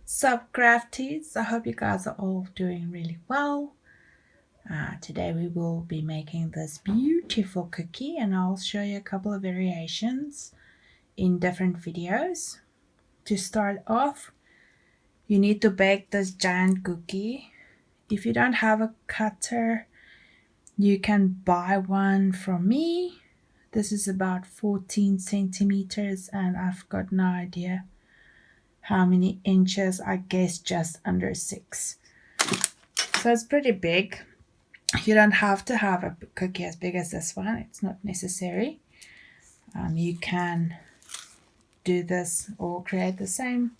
Sup crafties, I hope you guys are all doing really well. Today we will be making this beautiful cookie and I'll show you a couple of variations in different videos. To start off, you need to bake this giant cookie. If you don't have a cutter, you can buy one from me. This is about 14 centimeters and I've got no idea how many inches. I guess just under 6. So it's pretty big. You don't have to have a cookie as big as this one. It's not necessary. You can do this or create the same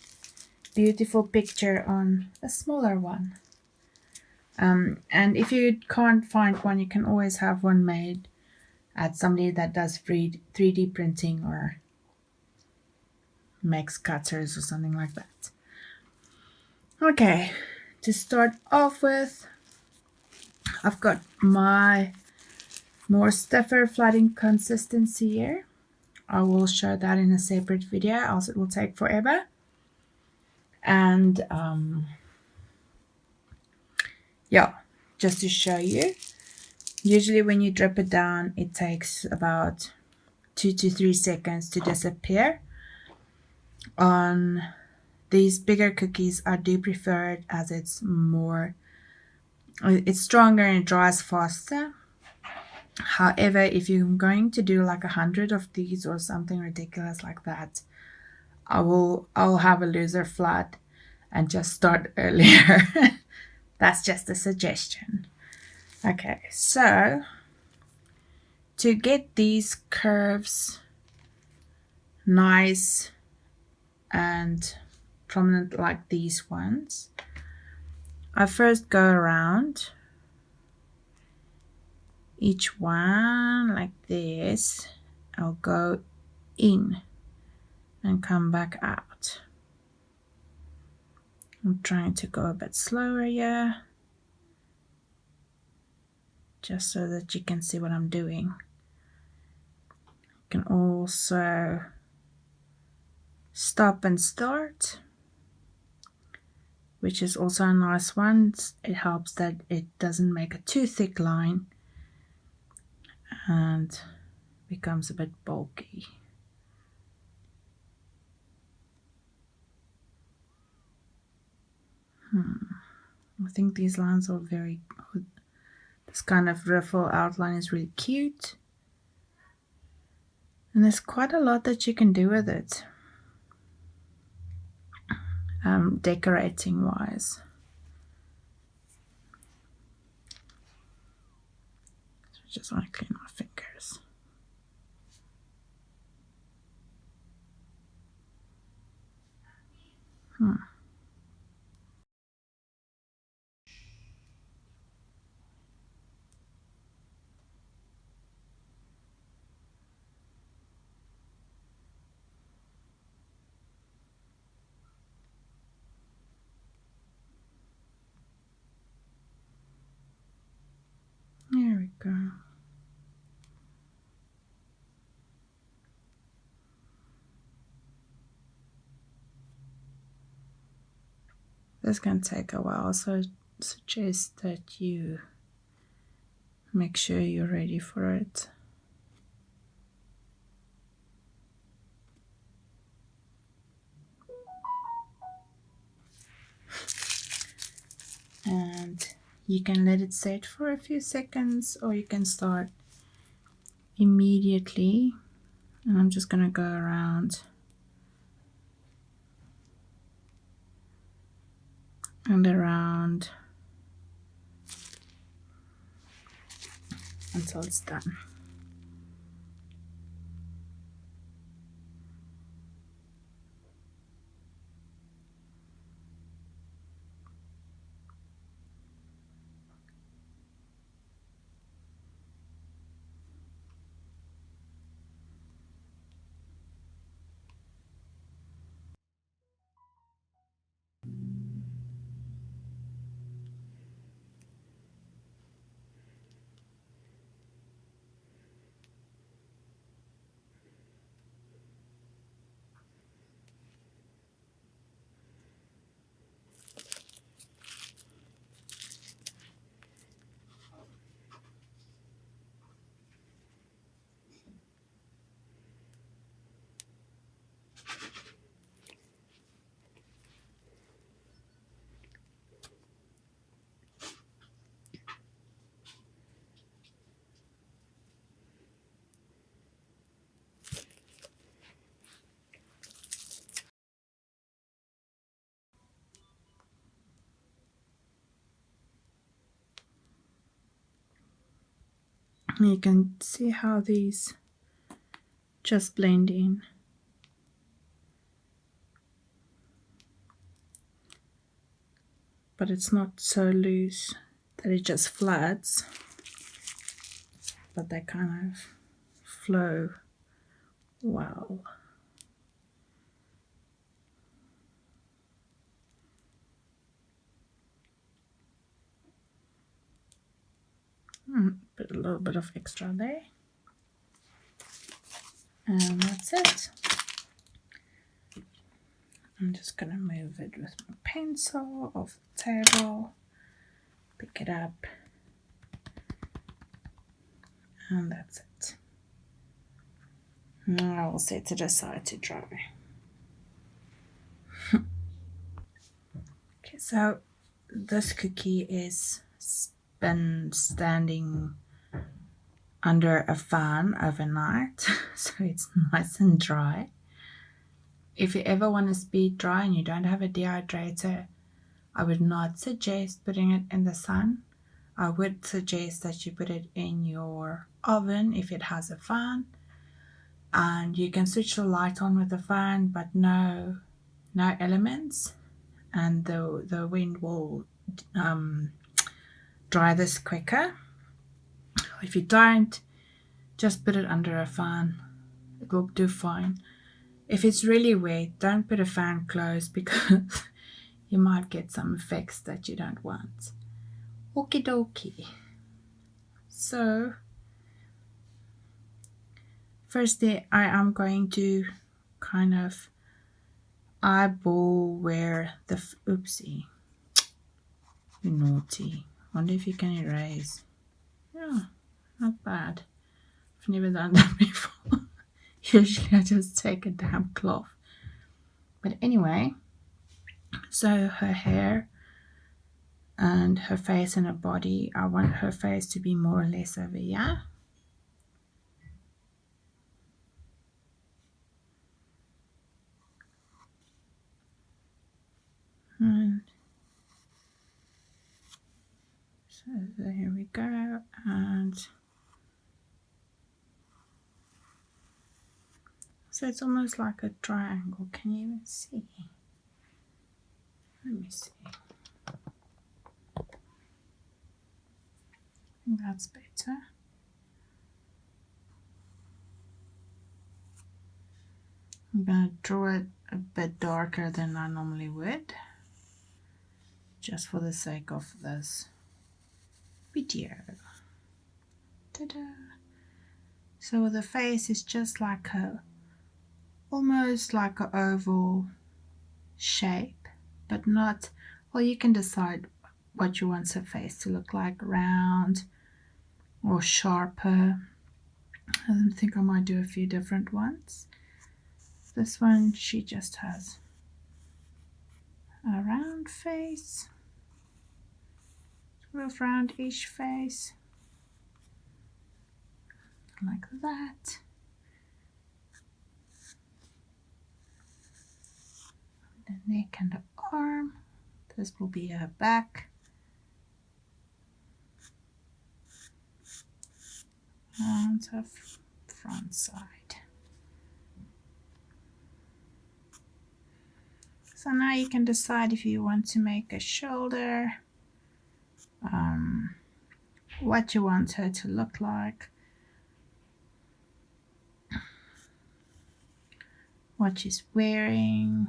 beautiful picture on a smaller one. And if you can't find one, you can always have one made at somebody that does 3D printing or makes cutters or something like that. Okay, to start off with, I've got my more stiffer flooding consistency here. I will show that in a separate video, else it will take forever. And yeah, just to show you, usually when you drip it down, it takes about 2 to 3 seconds to disappear. On these bigger cookies, I do prefer it as it's stronger and it dries faster. However, if you're going to do like 100 of these or something ridiculous like that, I'll have a looser flood and just start earlier. That's just a suggestion. Okay, so to get these curves nice and prominent like these ones, I first go around each one like this. I'll go in and come back out. I'm trying to go a bit slower here, just so that you can see what I'm doing. You can also stop and start, which is also a nice one. It helps that it doesn't make a too thick line and becomes a bit bulky. I think these lines are very good. This kind of ruffle outline is really cute. And there's quite a lot that you can do with it, decorating wise. So I just want to clean my fingers. There we go. This can take a while, so I suggest that you make sure you're ready for it. And you can let it set for a few seconds, or you can start immediately. And I'm just gonna go around and around until it's done. You can see how these just blend in. But it's not so loose that it just floods, but they kind of flow well. Put a little bit of extra there. And that's it. I'm just going to move it with my pencil off the table, pick it up, and that's it. Now I will set it aside to dry. Okay, so this cookie is been standing under a fan overnight, so it's nice and dry. If you ever want to speed dry and you don't have a dehydrator, I would not suggest putting it in the sun. I would suggest that you put it in your oven if it has a fan, and you can switch the light on with the fan, but no elements, and the wind will dry this quicker. If you don't, just put it under a fan. It will do fine. If it's really wet, don't put a fan close because you might get some effects that you don't want. Okie dokie. So, firstly, I am going to kind of eyeball where the oopsie. You naughty. Wonder if you can erase. Yeah, not bad. I've never done that before. Usually I just take a damp cloth. But anyway, so her hair and her face and her body, I want her face to be more or less over here. And so here we go. And so it's almost like a triangle. Can you even see? Let me see. I think that's better. I'm going to draw it a bit darker than I normally would, just for the sake of this video. Ta-da! So the face is just like almost like an oval shape, but not, well, you can decide what you want her face to look like, round or sharper. I think I might do a few different ones. This one, she just has a round face, sort of roundish face, like that. The neck and the arm. This will be her back. And her front side. So now you can decide if you want to make a shoulder, what you want her to look like, what she's wearing.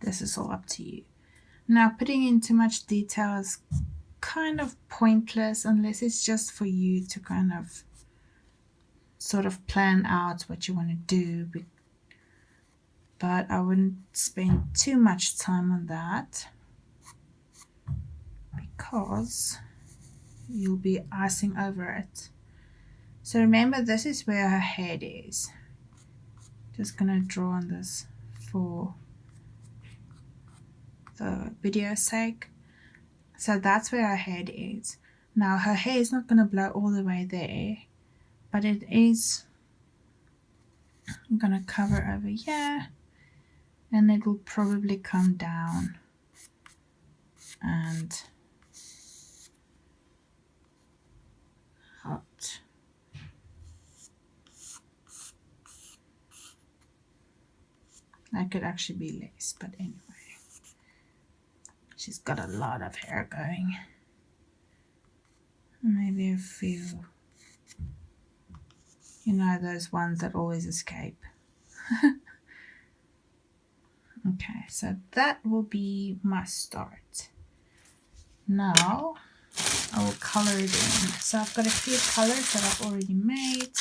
This is all up to you. Now, putting in too much detail is kind of pointless unless it's just for you to kind of sort of plan out what you want to do. But I wouldn't spend too much time on that because you'll be icing over it. So remember, this is where her head is. Just gonna draw on this for the video's sake. So that's where her head is. Now her hair is not gonna blow all the way there, but it is. I'm gonna cover over here, and it will probably come down and hot. That could actually be lace, but anyway. She's got a lot of hair going. Maybe a few, you know, those ones that always escape. Okay, so that will be my start. Now I will color it in. So I've got a few colors that I've already made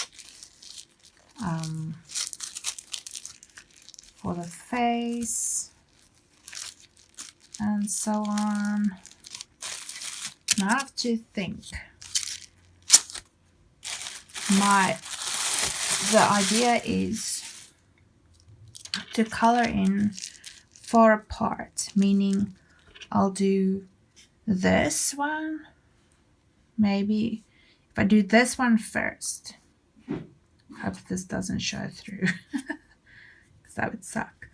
for the face and so on. Now I have to think. The idea is to color in far apart, meaning I'll do this one. Maybe if I do this one first, hope this doesn't show through because that would suck.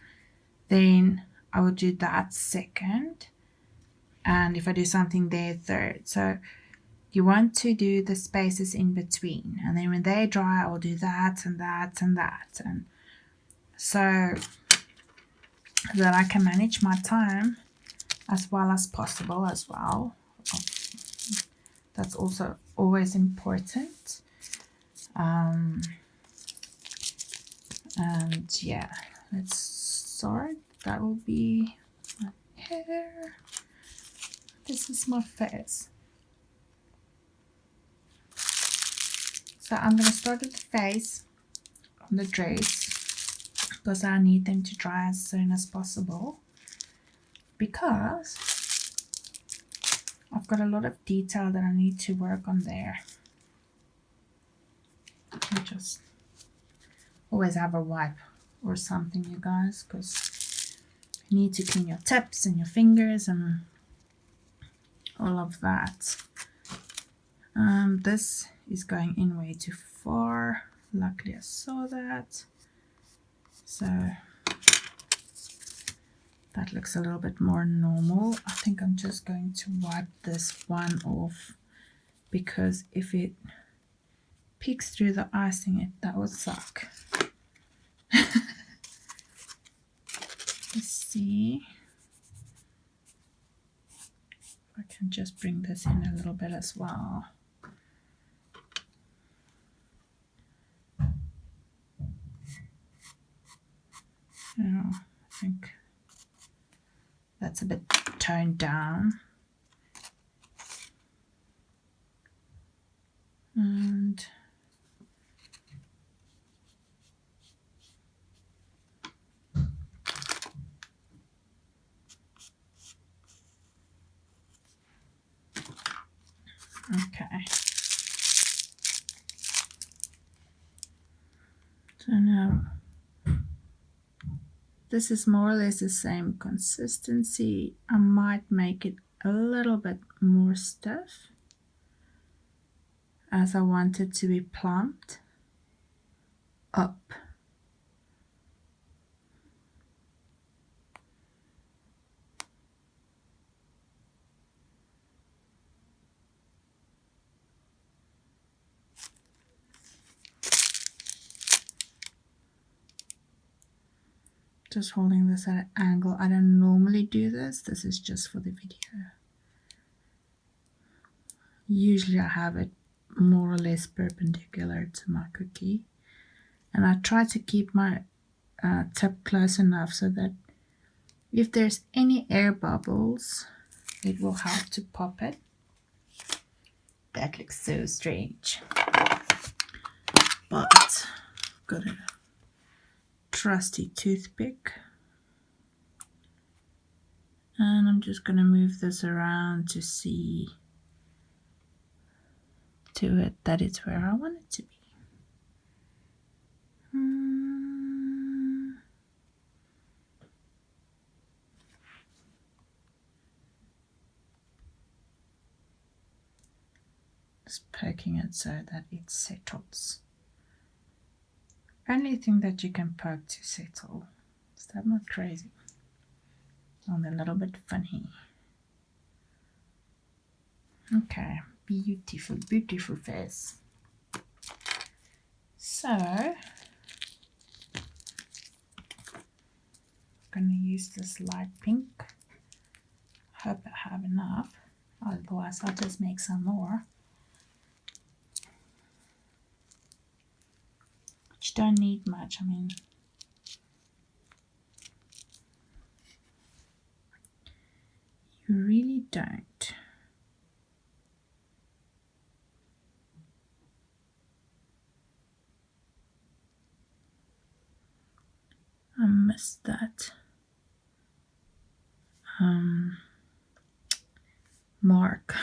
Then I would do that second, and if I do something there, third. So you want to do the spaces in between, and then when they dry, I'll do that and that and that, and so that I can manage my time as well as possible as well. That's also always important. And yeah, let's start. That will be my hair. This is my face. So I'm going to start with the face on the dress because I need them to dry as soon as possible, because I've got a lot of detail that I need to work on there. You just always have a wipe or something, you guys, because you need to clean your tips and your fingers and all of that. This is going in way too far. Luckily I saw that. So that looks a little bit more normal. I think I'm just going to wipe this one off, because if it peeks through the icing, that would suck. Let's see if I can just bring this in a little bit as well. Yeah, I think that's a bit toned down. And okay. So now this is more or less the same consistency. I might make it a little bit more stiff, as I want it to be plumped up. Just holding this at an angle. I don't normally do this. This is just for the video. Usually I have it more or less perpendicular to my cookie. And I try to keep my tip close enough so that if there's any air bubbles, it will help to pop it. That looks so strange. But I've got a trusty toothpick. And I'm just going to move this around to see to it that it's where I want it to be. Just poking it so that it settles. Only thing that you can poke to settle. Is that not crazy? And a little bit funny. Okay, beautiful, beautiful face. So I'm going to use this light pink. Hope I have enough, otherwise I'll just make some more. But you don't need much, I mean, you really don't. I missed that mark.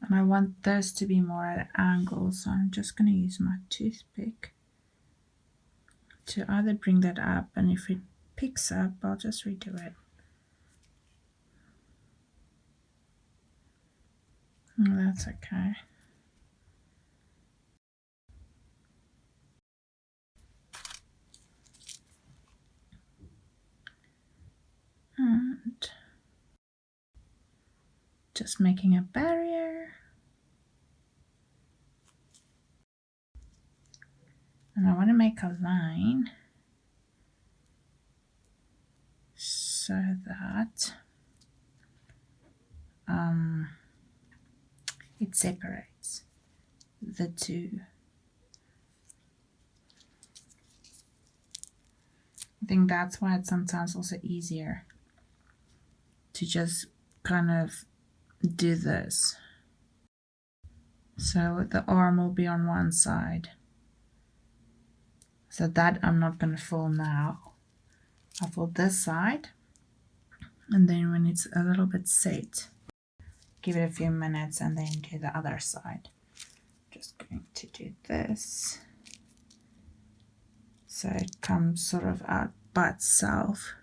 And I want this to be more at an angle, so I'm just going to use my toothpick to either bring that up, and if it picks up, I'll just redo it. Oh, that's okay. And just making a barrier. And I want to make a line so that it separates the two. I think that's why it's sometimes also easier to just kind of do this. So the arm will be on one side. So that I'm not going to fold now. I'll fold this side, and then when it's a little bit set, give it a few minutes and then do the other side. Just going to do this so it comes sort of out by itself,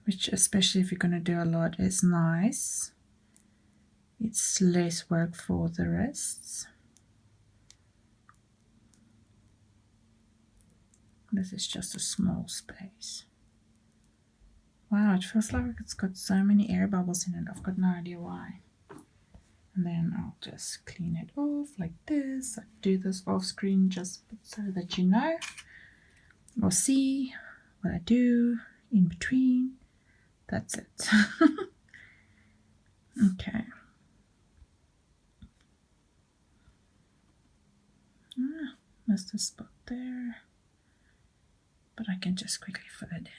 which, especially if you're going to do a lot, is nice. It's less work for the wrists. This is just a small space. Wow, it feels like it's got so many air bubbles in it. I've got no idea why. And then I'll just clean it off like this. I do this off screen just so that you know or see what I do in between. That's it. Okay. Missed a spot there, but I can just quickly fill it in.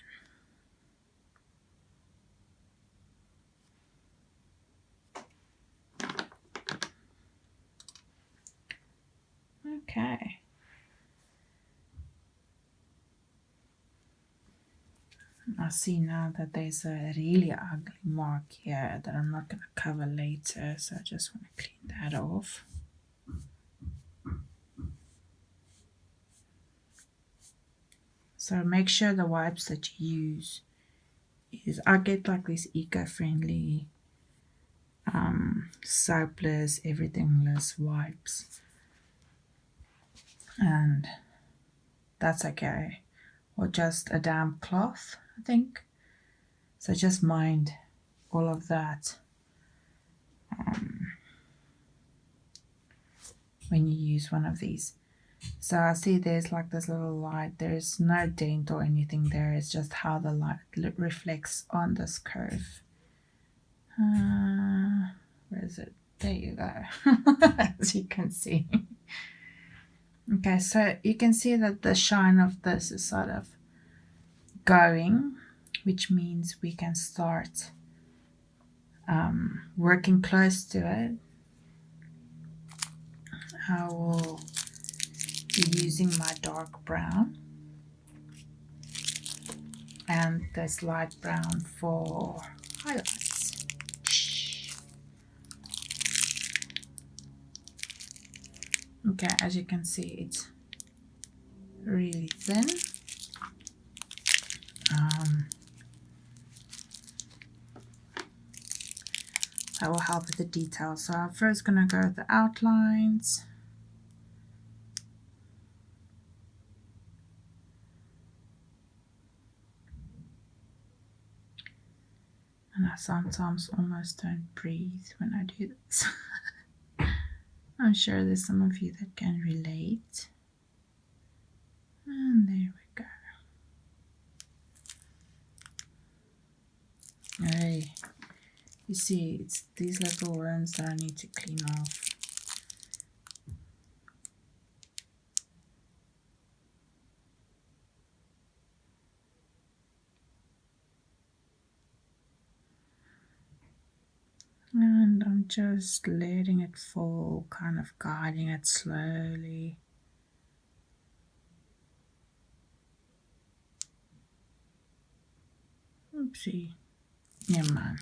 Okay. I see now that there's a really ugly mark here that I'm not going to cover later, so I just want to clean that off. So make sure the wipes that you use is, I get like these eco-friendly soapless, everythingless wipes, and that's okay. Or just a damp cloth, I think. So just mind all of that when you use one of these. So I see there's like this little light. There's no dent or anything there. It's just how the light reflects on this curve. Where is it? There you go. As you can see. Okay, so you can see that the shine of this is sort of going, which means we can start working close to it. I will be using my dark brown and this light brown for highlights. Okay, as you can see, it's really thin. That will help with the details. So I'm first going to go with the outlines. And I sometimes almost don't breathe when I do this. I'm sure there's some of you that can relate. And there we go. Hey, you see, it's these little worms that I need to clean off. And I'm just letting it fall, kind of guiding it slowly. Oopsie. Yeah, man.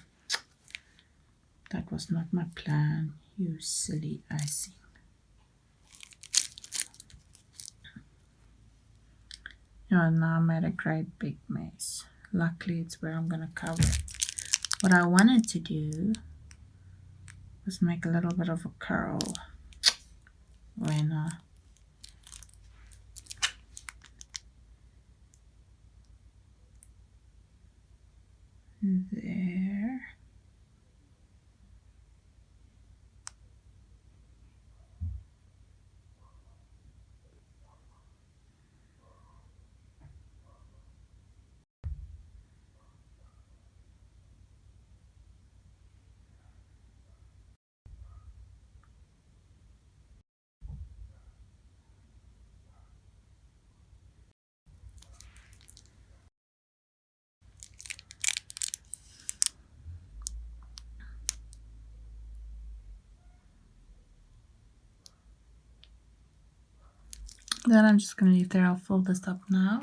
That was not my plan, you silly icing. Yeah, now I made a great big mess. Luckily, it's where I'm going to cover it. What I wanted to do was make a little bit of a curl when there. Then I'm just going to leave there. I'll fold this up now.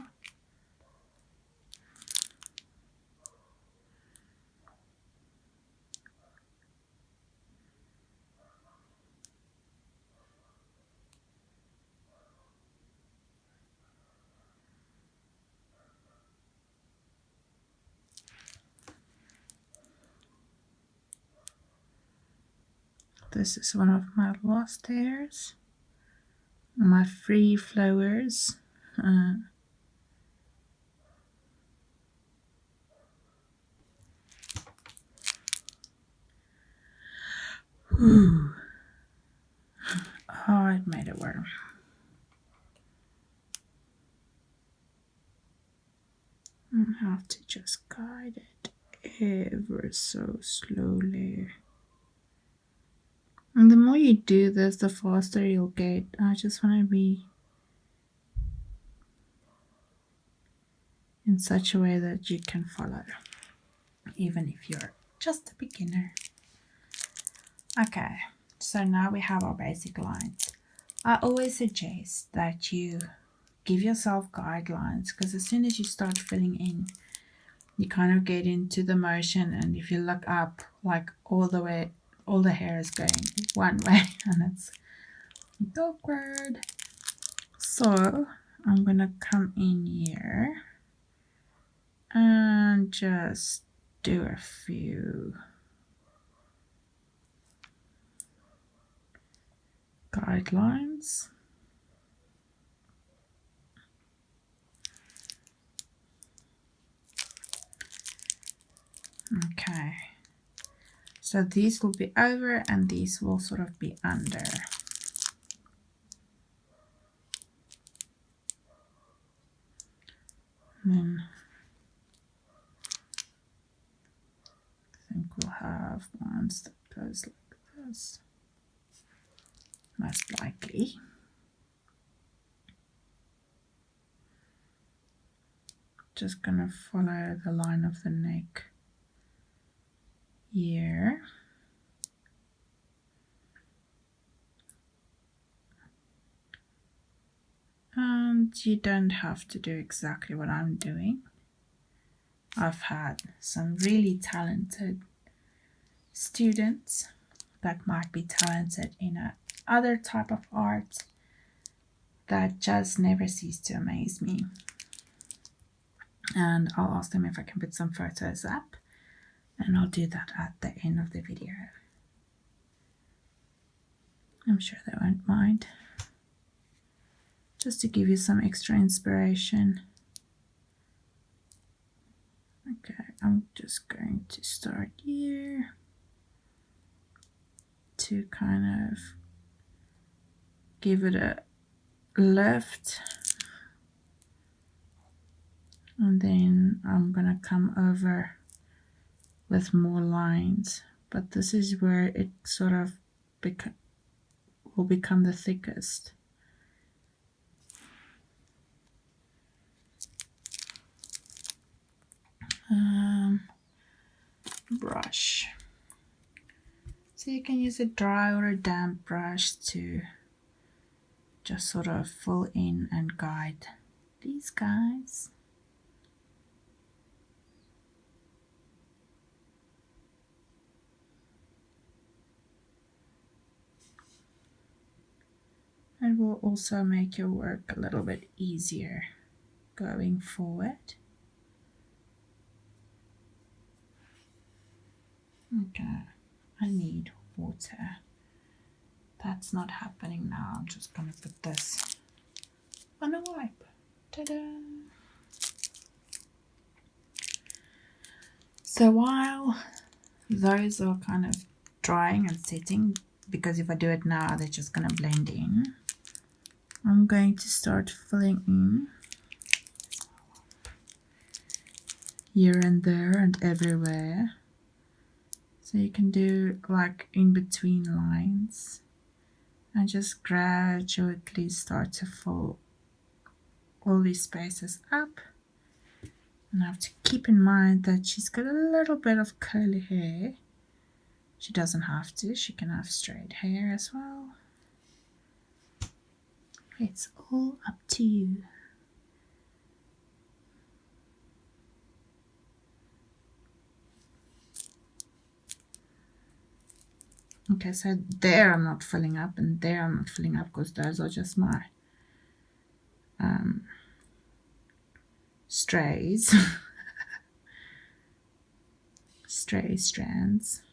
This is one of my lost hairs. My free flowers. Oh, it made it work. I have to just guide it ever so slowly. And the more you do this, the faster you'll get. I just want to be in such a way that you can follow, even if you're just a beginner. Okay, so now we have our basic lines. I always suggest that you give yourself guidelines, because as soon as you start filling in, you kind of get into the motion, and if you look up, like all the hair is going one way and it's awkward. So I'm gonna come in here and just do a few guidelines. Okay, so these will be over and these will sort of be under. And then I think we'll have ones that goes like this, most likely. Just gonna follow the line of the neck here. And you don't have to do exactly what I'm doing. I've had some really talented students that might be talented in a other type of art that just never cease to amaze me. And I'll ask them if I can put some photos up, and I'll do that at the end of the video. I'm sure they won't mind. Just to give you some extra inspiration. Okay, I'm just going to start here to kind of give it a lift, and then I'm gonna come over with more lines, but this is where it sort of will become the thickest. Brush. So you can use a dry or a damp brush to just sort of fill in and guide these guys. It will also make your work a little bit easier going forward. Okay, I need water. That's not happening now. I'm just gonna put this on a wipe. Ta-da! So while those are kind of drying and setting, because if I do it now, they're just gonna blend in, I'm going to start filling in here and there and everywhere. So you can do like in between lines and just gradually start to fill all these spaces up. And I have to keep in mind that she's got a little bit of curly hair. She doesn't have to, she can have straight hair as well. It's all up to you. Okay, so there I'm not filling up and there I'm not filling up because those are just my strays. Stray strands.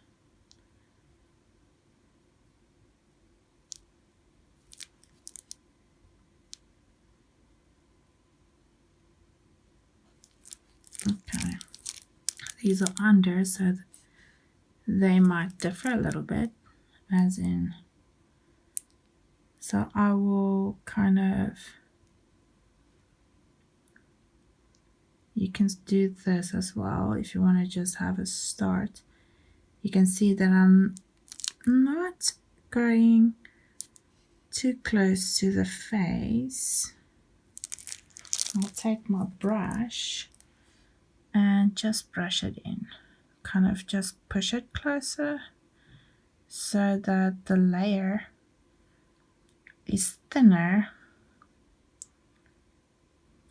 Okay, these are under, so they might differ a little bit, as in, so I will kind of, you can do this as well if you want to just have a start. You can see that I'm not going too close to the face. I'll take my brush and just brush it in, kind of just push it closer so that the layer is thinner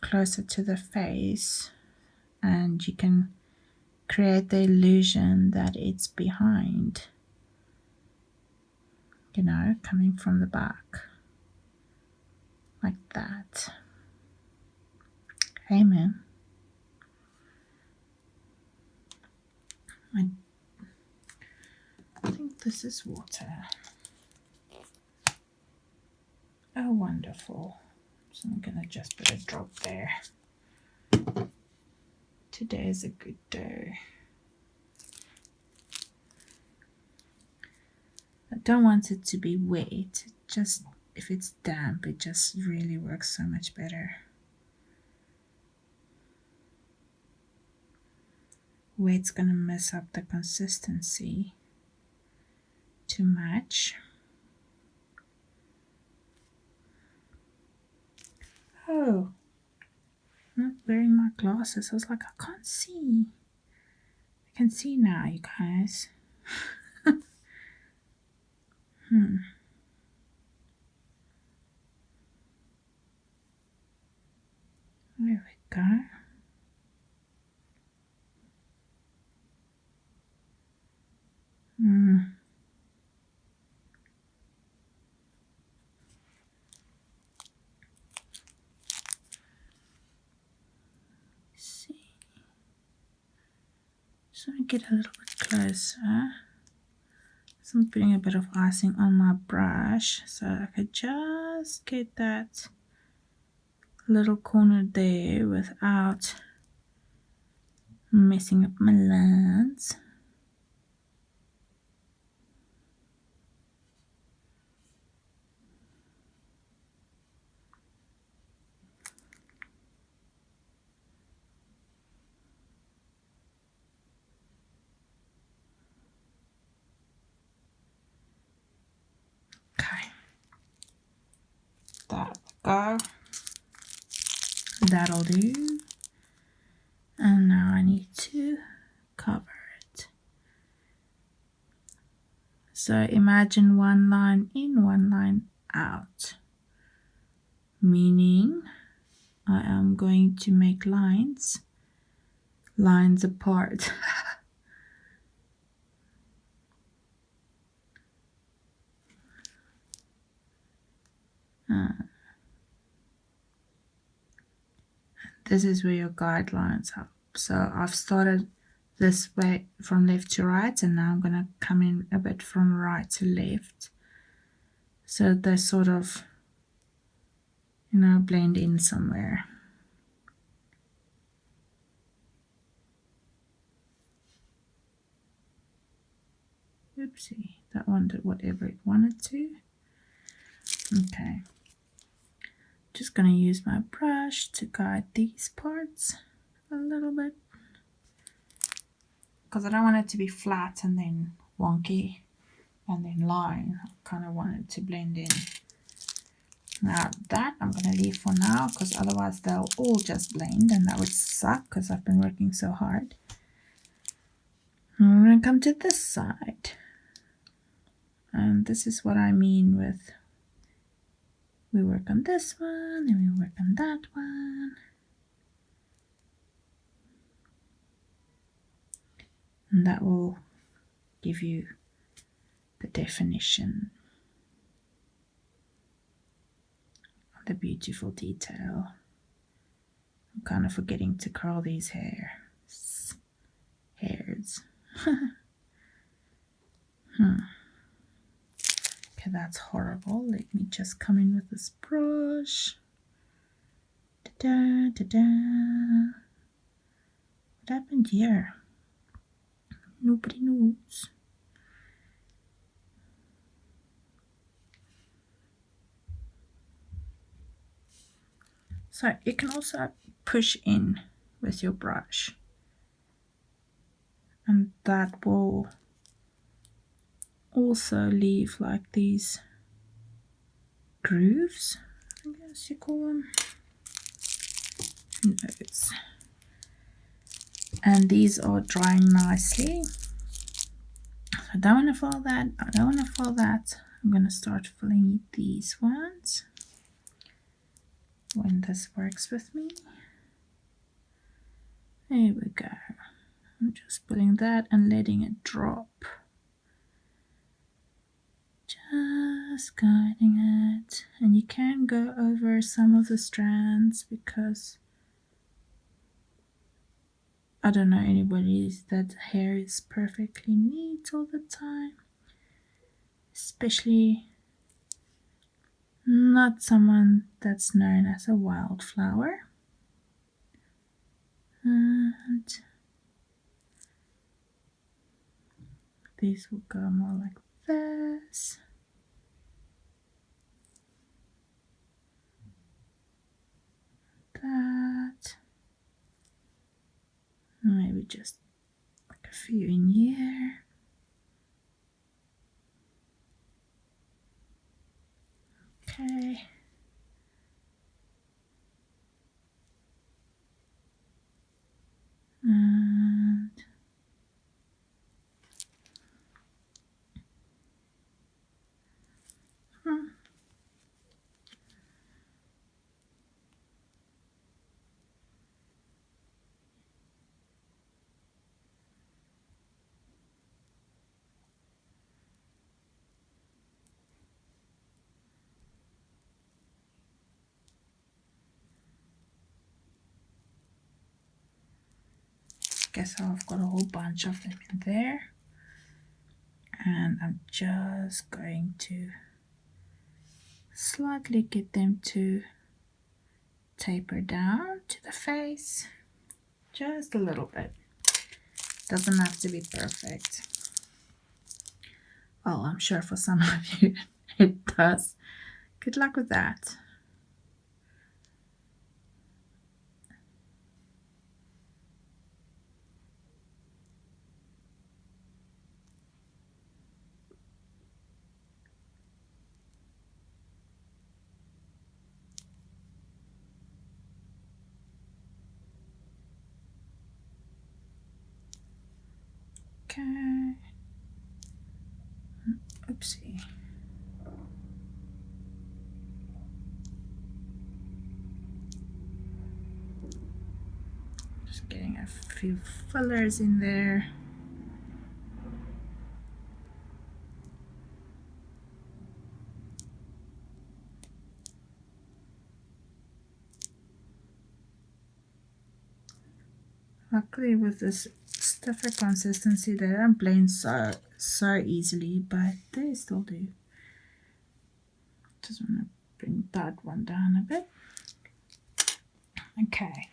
closer to the face, and you can create the illusion that it's behind, you know, coming from the back like that. Amen. I think this is water. Oh, wonderful. So I'm gonna just put a drop there. Today is a good day. I don't want it to be wet. Just if it's damp, it just really works so much better. Wet's gonna mess up the consistency too much. Oh, I'm not wearing my glasses. I was like, I can't see. I can see now, you guys. There we go. See. Just want to get a little bit closer. So I'm putting a bit of icing on my brush so I could just get that little corner there without messing up my lines. Okay, that'll go. That'll do. And now I need to cover it. So imagine one line in, one line out, meaning I am going to make lines apart. This is where your guidelines are. So I've started this way from left to right, and now I'm going to come in a bit from right to left. So they sort of, blend in somewhere. Oopsie, that one did whatever it wanted to. Okay. Just going to use my brush to guide these parts a little bit, because I don't want it to be flat and then wonky and then line. I kind of want it to blend in. Now that I'm going to leave for now, because otherwise they'll all just blend and that would suck because I've been working so hard. I'm going to come to this side, and this is what I mean with we work on this one and we work on that one. And that will give you the definition of the beautiful detail. I'm kind of forgetting to curl these hairs. Okay, that's horrible. Let me just come in with this brush. Da-da, da-da. What happened here? Nobody knows. So you can also push in with your brush, and that will also leave like these grooves, I guess you call them. Who knows? And these are drying nicely. I don't want to fill that. I don't want to fill that. I'm going to start filling these ones when this works with me. There we go. I'm just pulling that and letting it drop. Just guiding it. And you can go over some of the strands because I don't know anybody that hair is perfectly neat all the time. Especially not someone that's known as a wildflower. And these will go more like this. That. Maybe just like a few in here. Okay. And guess I've got a whole bunch of them in there, and I'm just going to slightly get them to taper down to the face just a little bit. Doesn't have to be perfect. Well, I'm sure for some of you it does. Good luck with that. Okay. Oopsie. Just getting a few fillers in there. Luckily with this stiffer consistency they don't blend so easily, but they still do. Just want to bring that one down a bit. Okay,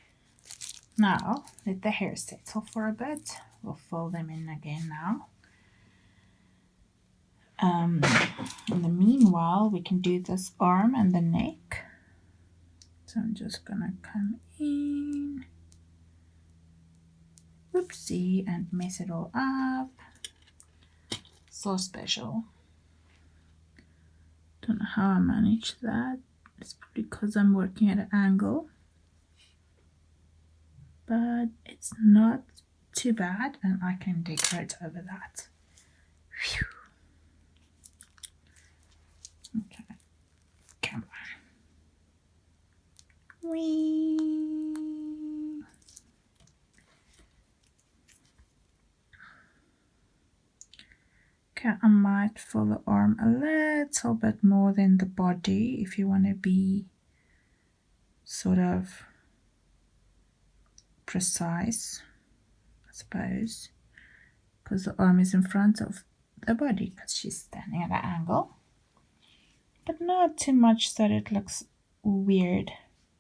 now let the hair settle for a bit. We'll fill them in again now. In the meanwhile, we can do this arm and the neck. So I'm just gonna come in, oopsie, and mess it all up. So special. Don't know how I managed that. It's because I'm working at an angle, but it's not too bad, and I can decorate over that. Whew. Okay, come on. Whee. Okay, I might fill the arm a little bit more than the body if you want to be sort of precise, I suppose, because the arm is in front of the body because she's standing at an angle, but not too much that it looks weird.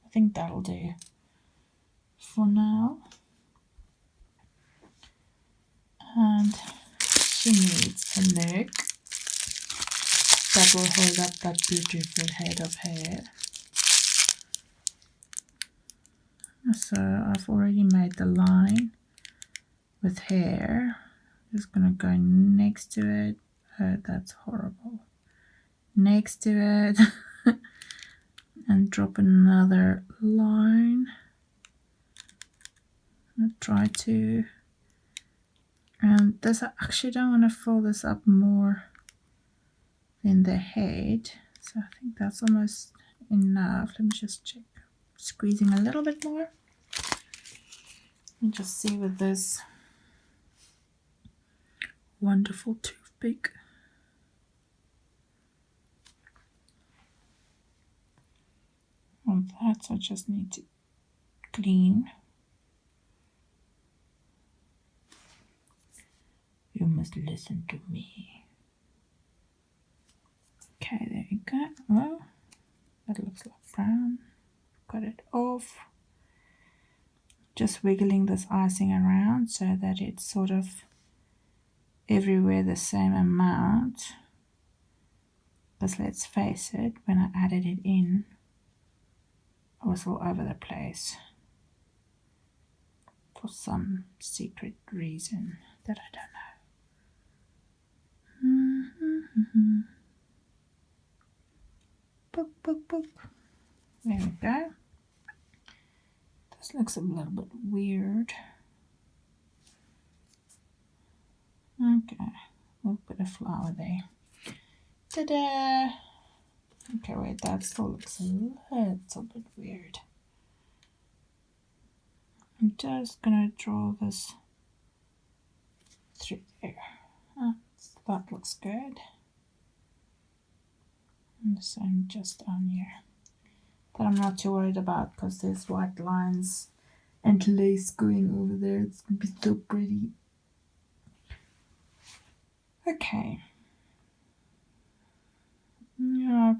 I think that'll do for now. And she needs a leg that will hold up that beautiful head of hair. So I've already made the line with hair. Just gonna go next to it. Oh, that's horrible. Next to it and drop another line. I'll try to, and this, I actually don't want to fill this up more than the head, so I think that's almost enough. Let me just check. Squeezing a little bit more. And just see with this wonderful toothpick. And that I just need to clean. You must listen to me. Okay, there you go. Well, that looks like brown. Got it off. Just wiggling this icing around so that it's sort of everywhere the same amount. Because let's face it, when I added it in, it was all over the place for some secret reason that I don't know. Book, book, book. There we go. This looks a little bit weird. Okay, we'll put a flower there. Ta-da! Okay, wait, that still looks a little bit weird. I'm just gonna draw this through there. That looks good. And the same just down here. But I'm not too worried about because there's white lines and lace going over there. It's gonna be so pretty. Okay. Yeah,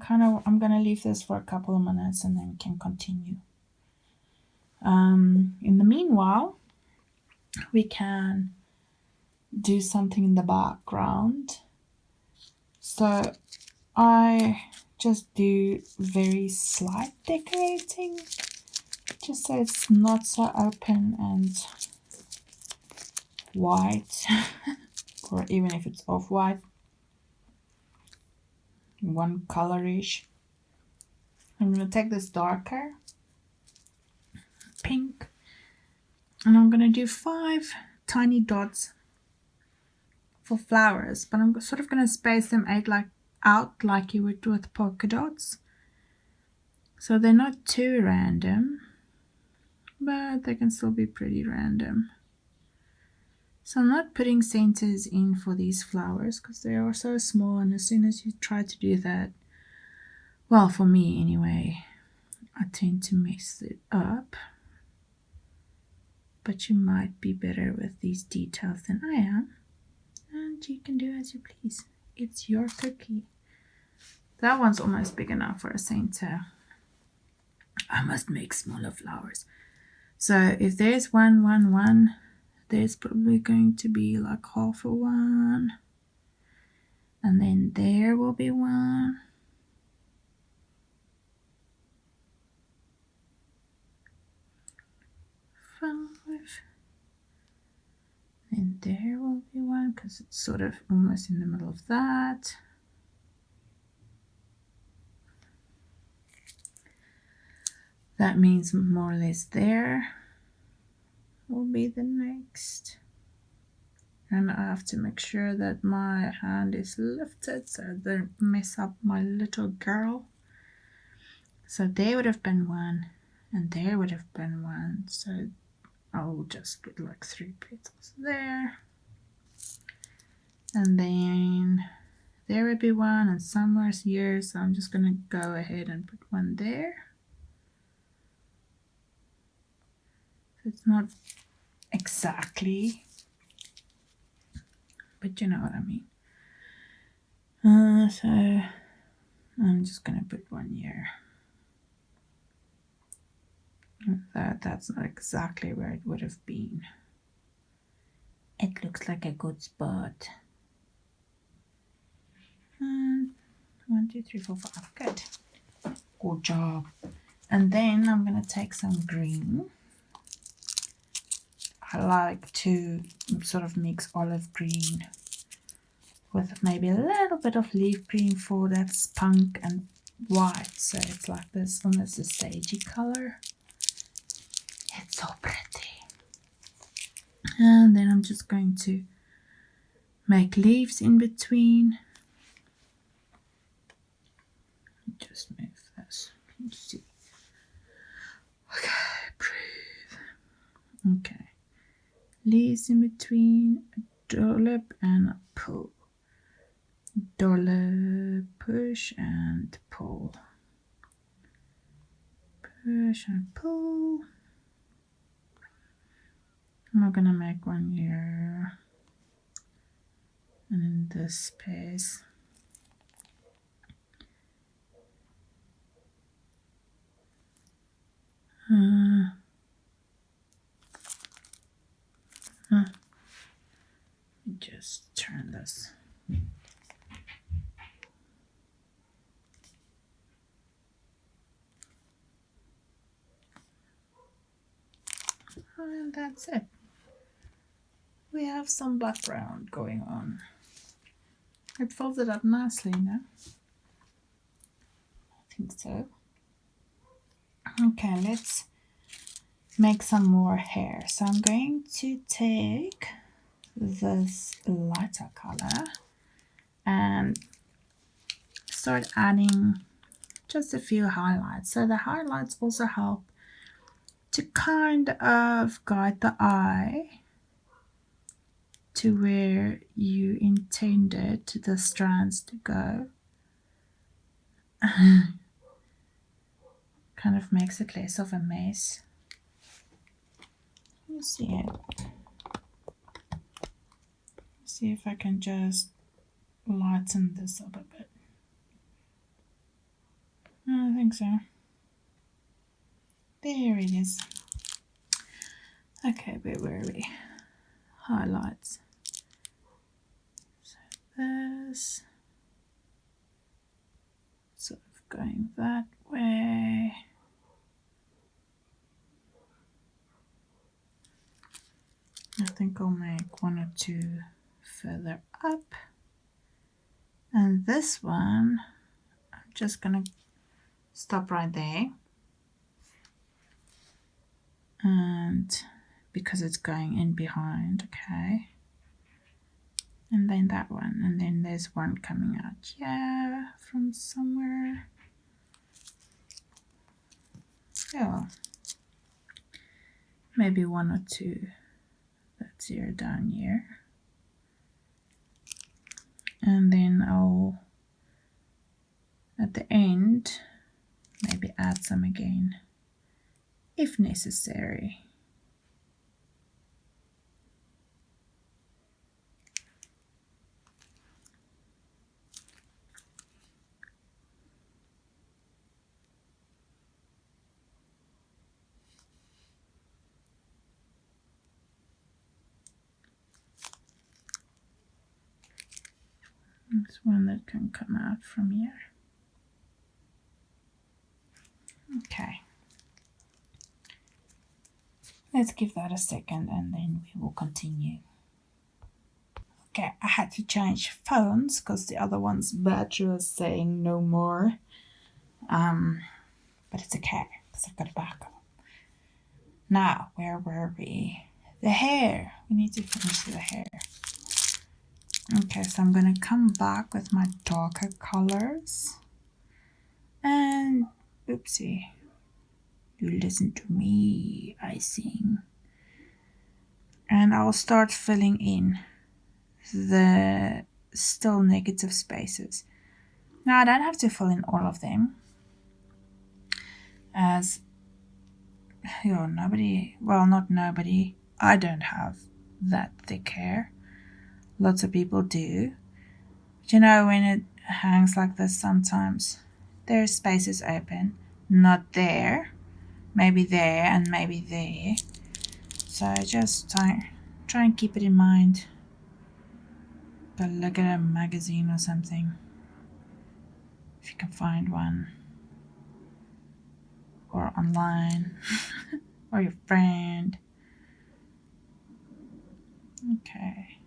I'm gonna leave this for a couple of minutes and then we can continue. In the meanwhile, we can do something in the background. So I just do very slight decorating, just so it's not so open and white, or even if it's off-white, one colorish. I'm going to take this darker pink and I'm going to do 5 tiny dots for flowers, but I'm sort of going to space them out like you would with polka dots. So they're not too random, but they can still be pretty random. So I'm not putting centers in for these flowers because they are so small, and as soon as you try to do that, well, for me anyway, I tend to mess it up. But you might be better with these details than I am, and you can do as you please. It's your cookie. That one's almost big enough for a center. I must make smaller flowers. So if there's 1, 1, 1, there's probably going to be like half a 1, and then there will be 1, five, and there will be 1 because it's sort of almost in the middle of that. That means more or less there will be the next. And I have to make sure that my hand is lifted so I don't mess up my little girl. So there would have been 1, and there would have been 1. So I'll just put like 3 petals there. And then there would be 1, and somewhere's here, so I'm just going to go ahead and put 1 there. So it's not exactly, but you know what I mean. So I'm just going to put 1 here. That's not exactly where it would have been. It looks like a good spot. And 1, 2, 3, 4, 5. Good. Good job. And then I'm going to take some green. I like to sort of mix olive green with maybe a little bit of leaf green for that spunk and white. So it's like this, almost a sagey color. It's so pretty. And then I'm just going to make leaves in between. Just move this. Can you see? Okay, breathe. Okay. Leaves in between, a dollop and a pull. Dollop, push and pull. Push and pull. I'm gonna make 1 here. And in this space. Just turn this. And that's it. We have some background going on. It folded up nicely now. I think so. Okay, let's make some more hair. So I'm going to take this lighter color and start adding just a few highlights. So the highlights also help to kind of guide the eye to where you intended the strands to go. Kind of makes it less of a mess. Let me see it. See if I can just lighten this up a bit. I think so. There it is. Okay, where were we? Highlights. this. Sort of going that way. I think I'll make one or two further up. And this one, I'm just gonna stop right there. And because it's going in behind, okay. And then that one, and then there's one coming out here from somewhere. Yeah, maybe one or two. That's here down here. And then I'll, at the end, maybe add some again, if necessary. There's one that can come out from here. Okay. Let's give that a second and then we will continue. Okay, I had to change phones because the other one's battery was saying no more. But it's okay because I've got a backup. Now, where were we? The hair. We need to finish the hair. Okay, so I'm going to come back with my darker colors. And, oopsie. You listen to me, Icing. And I'll start filling in the still negative spaces. Now, I don't have to fill in all of them. As, you know, not nobody, I don't have that thick hair. Lots of people do. But you know, when it hangs like this, sometimes there's spaces open, not there, maybe there and maybe there. So just try and keep it in mind. Go look at a magazine or something, if you can find one, or online, or your friend. Okay.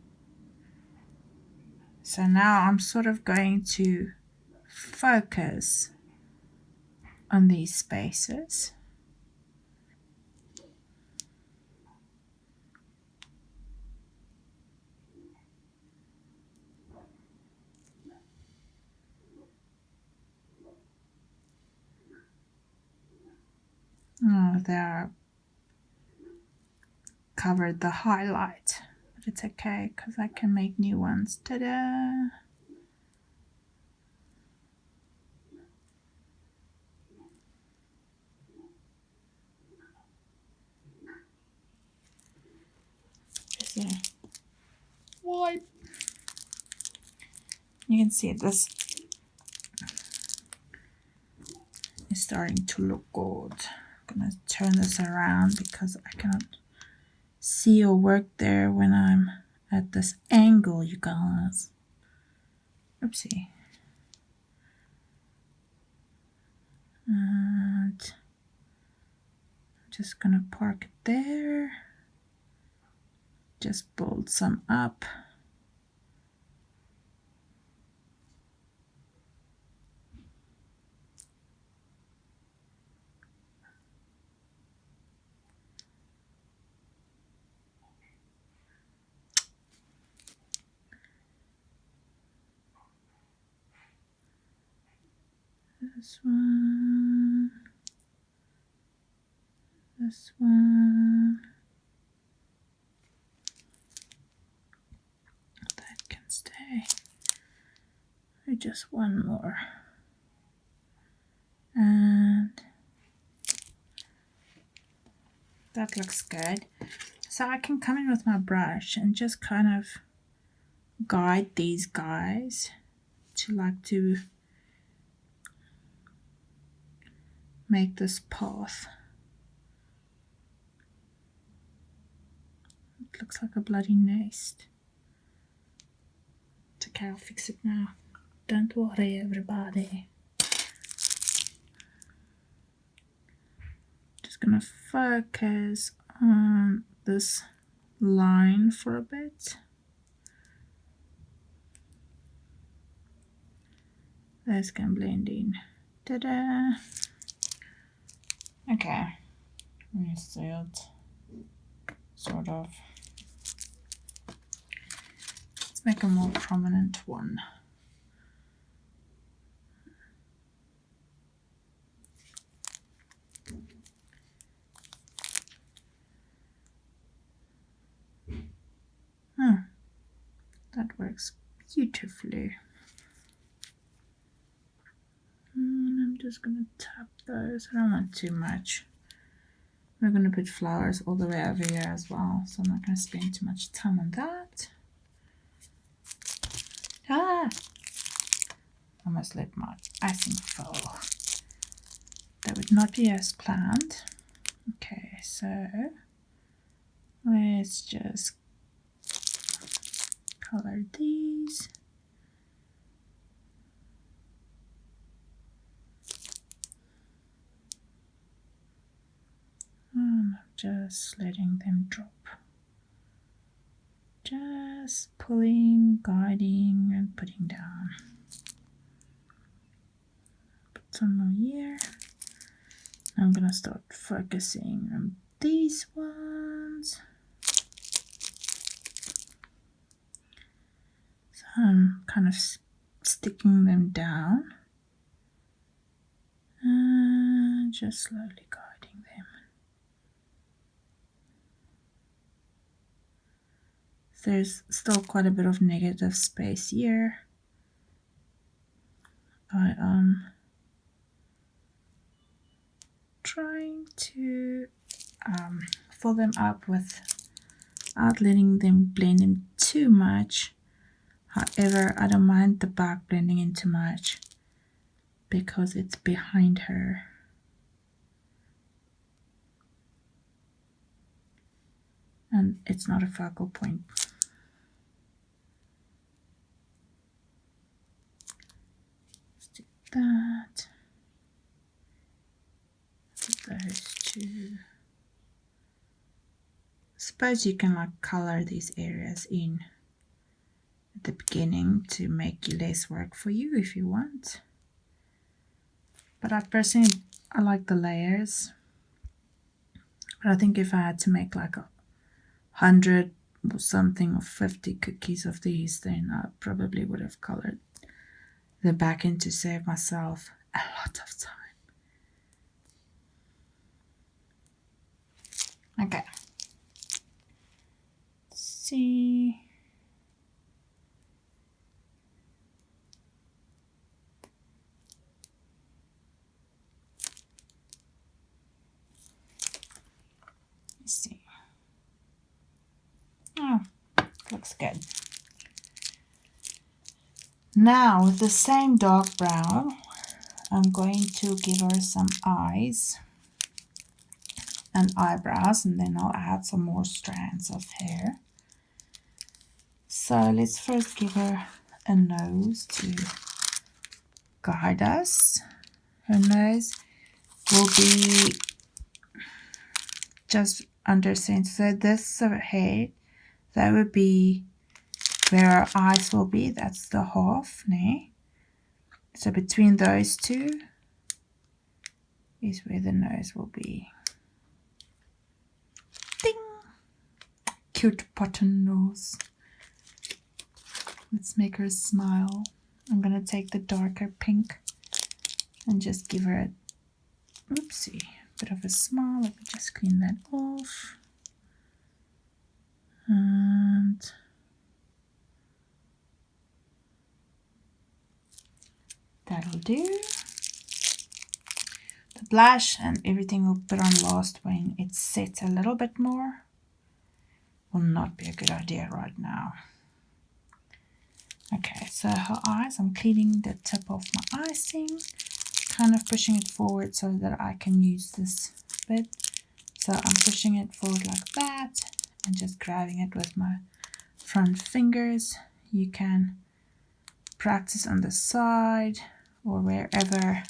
So now I'm sort of going to focus on these spaces. Oh, there covered the highlight, but it's okay because I can make new ones. Ta-da! Just a wipe. You can see this is starting to look good. I'm gonna turn this around because I cannot see or work there when I'm at this angle, you guys. Oopsie. And I'm just gonna park it there. Just build some up. This one. This one. That can stay. Or just one more. And that looks good. So I can come in with my brush and just kind of guide these guys to make this path. It looks like a bloody nest. It's okay. Okay, I'll fix it now. Don't worry, everybody. Just gonna focus on this line for a bit. This can blend in. Ta-da! Okay, you see it, sort of. Let's make a more prominent one. That works beautifully. I'm just gonna tap those. I don't want too much. We're gonna put flowers all the way over here as well, so I'm not gonna spend too much time on that. Almost let my icing fall. That would not be as planned. Okay, so let's just color these. I'm just letting them drop. Just pulling, guiding, and putting down. Put some more here. I'm gonna start focusing on these ones. So I'm kind of sticking them down and just slowly guiding them. There's still quite a bit of negative space here. I am trying to fill them up without letting them blend in too much. However, I don't mind the back blending in too much because it's behind her. And it's not a focal point. Let's do that. Put those two. Suppose you can like color these areas in at the beginning to make less work for you if you want. But I personally, I like the layers. But I think if I had to make like 100 or something or 50 cookies of these, then I probably would have colored the back end to save myself a lot of time. Okay. Let's see. Let's see. Oh, looks good. Now with the same dark brown, I'm going to give her some eyes and eyebrows, and then I'll add some more strands of hair. So let's first give her a nose to guide us. Her nose will be just under center. So this hair, that would be where our eyes will be. That's the half, né? So between those two is where the nose will be. Ding! Cute button nose. Let's make her smile. I'm gonna take the darker pink and just give her a oopsie, bit of a smile. Let me just clean that off. And that'll do. The blush and everything we'll put on last when it's set a little bit more. Will not be a good idea right now. Okay, so her eyes, I'm cleaning the tip of my icing, kind of pushing it forward so that I can use this bit. So I'm pushing it forward like that and just grabbing it with my front fingers. You can practice on the side or wherever.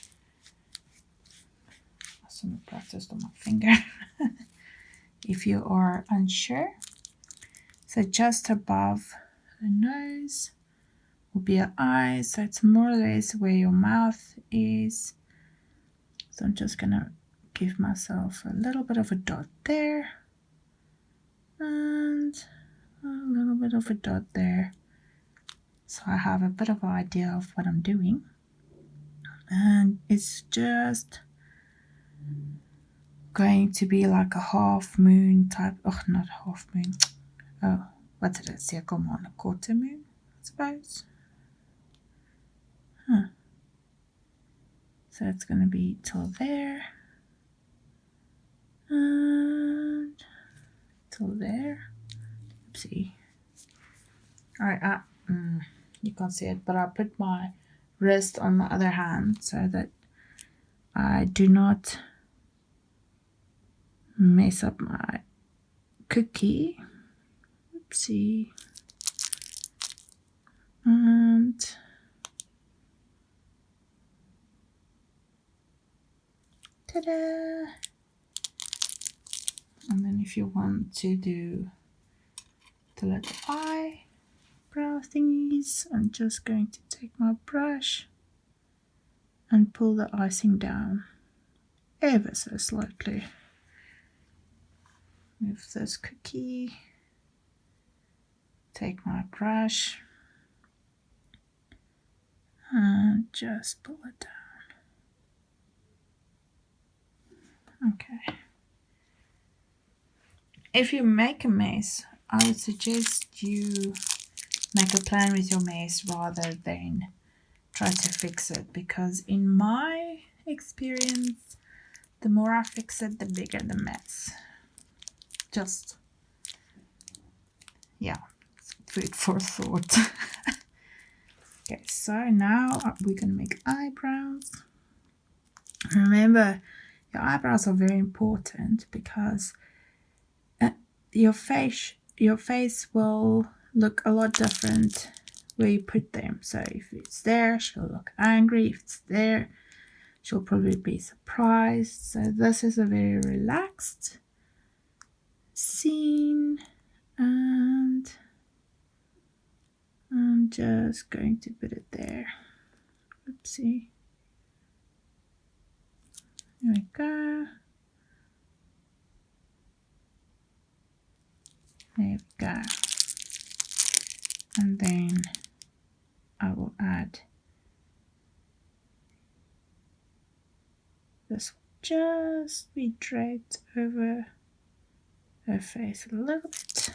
Some practice on my finger. If you are unsure. So just above the nose will be your eyes. So it's more or less where your mouth is. So I'm just gonna give myself a little bit of a dot there. And a little bit of a dot there. So I have a bit of an idea of what I'm doing. And it's just going to be like a half moon type. Oh, not half moon. Oh, what's it? Circle moon, a quarter moon, I suppose. Huh. So it's going to be till there. And till there. Oopsie. Alright, you can't see it, but I put my wrist on the other hand so that I do not mess up my cookie. Oopsie. And ta-da! And then if you want to do the little eyebrow thingies, I'm just going to take my brush and pull the icing down ever so slightly. Move this cookie, take my brush and just pull it down. Okay. If you make a mess, I would suggest you make a plan with your mess rather than try to fix it, because in my experience, the more I fix it, the bigger the mess. Just, yeah, food for thought. Okay, so now we're going to make eyebrows. Remember, your eyebrows are very important because your face will look a lot different where you put them. So if it's there, she'll look angry. If it's there, she'll probably be surprised. So this is a very relaxed scene, and I'm just going to put it there. Oopsie. There we go. There we go. And then I will add this, just be draped over her face a little bit.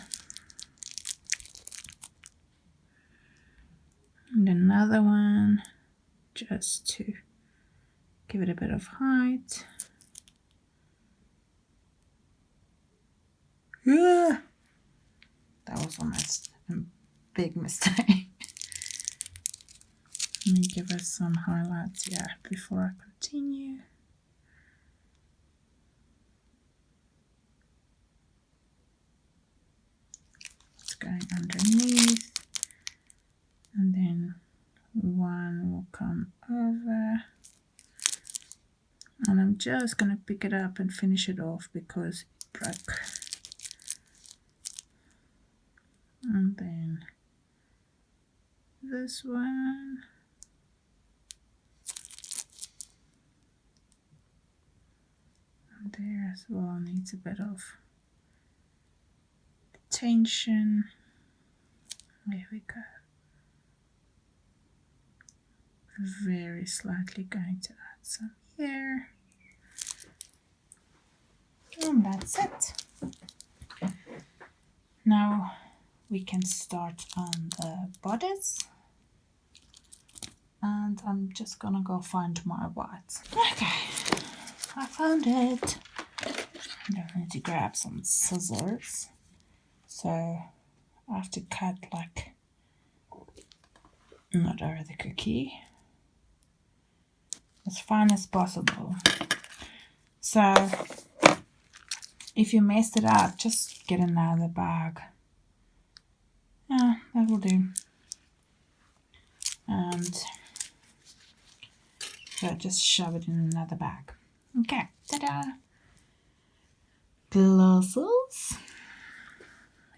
And another one just to give it a bit of height. Yeah. That was almost a big mistake. Let me give us some highlights here before I continue. It's going underneath, and then one will come over, and I'm just going to pick it up and finish it off because it broke. And then this one. And there as well needs a bit of attention. There we go. Very slightly going to add some here. And that's it. Now we can start on the bodice. And I'm just gonna go find my white. Okay, I found it. And I need to grab some scissors. So I have to cut like not over the cookie, as fine as possible. So if you messed it up, just get another bag. Yeah, that will do. And so just shove it in another bag. Okay, ta-da! Glasses.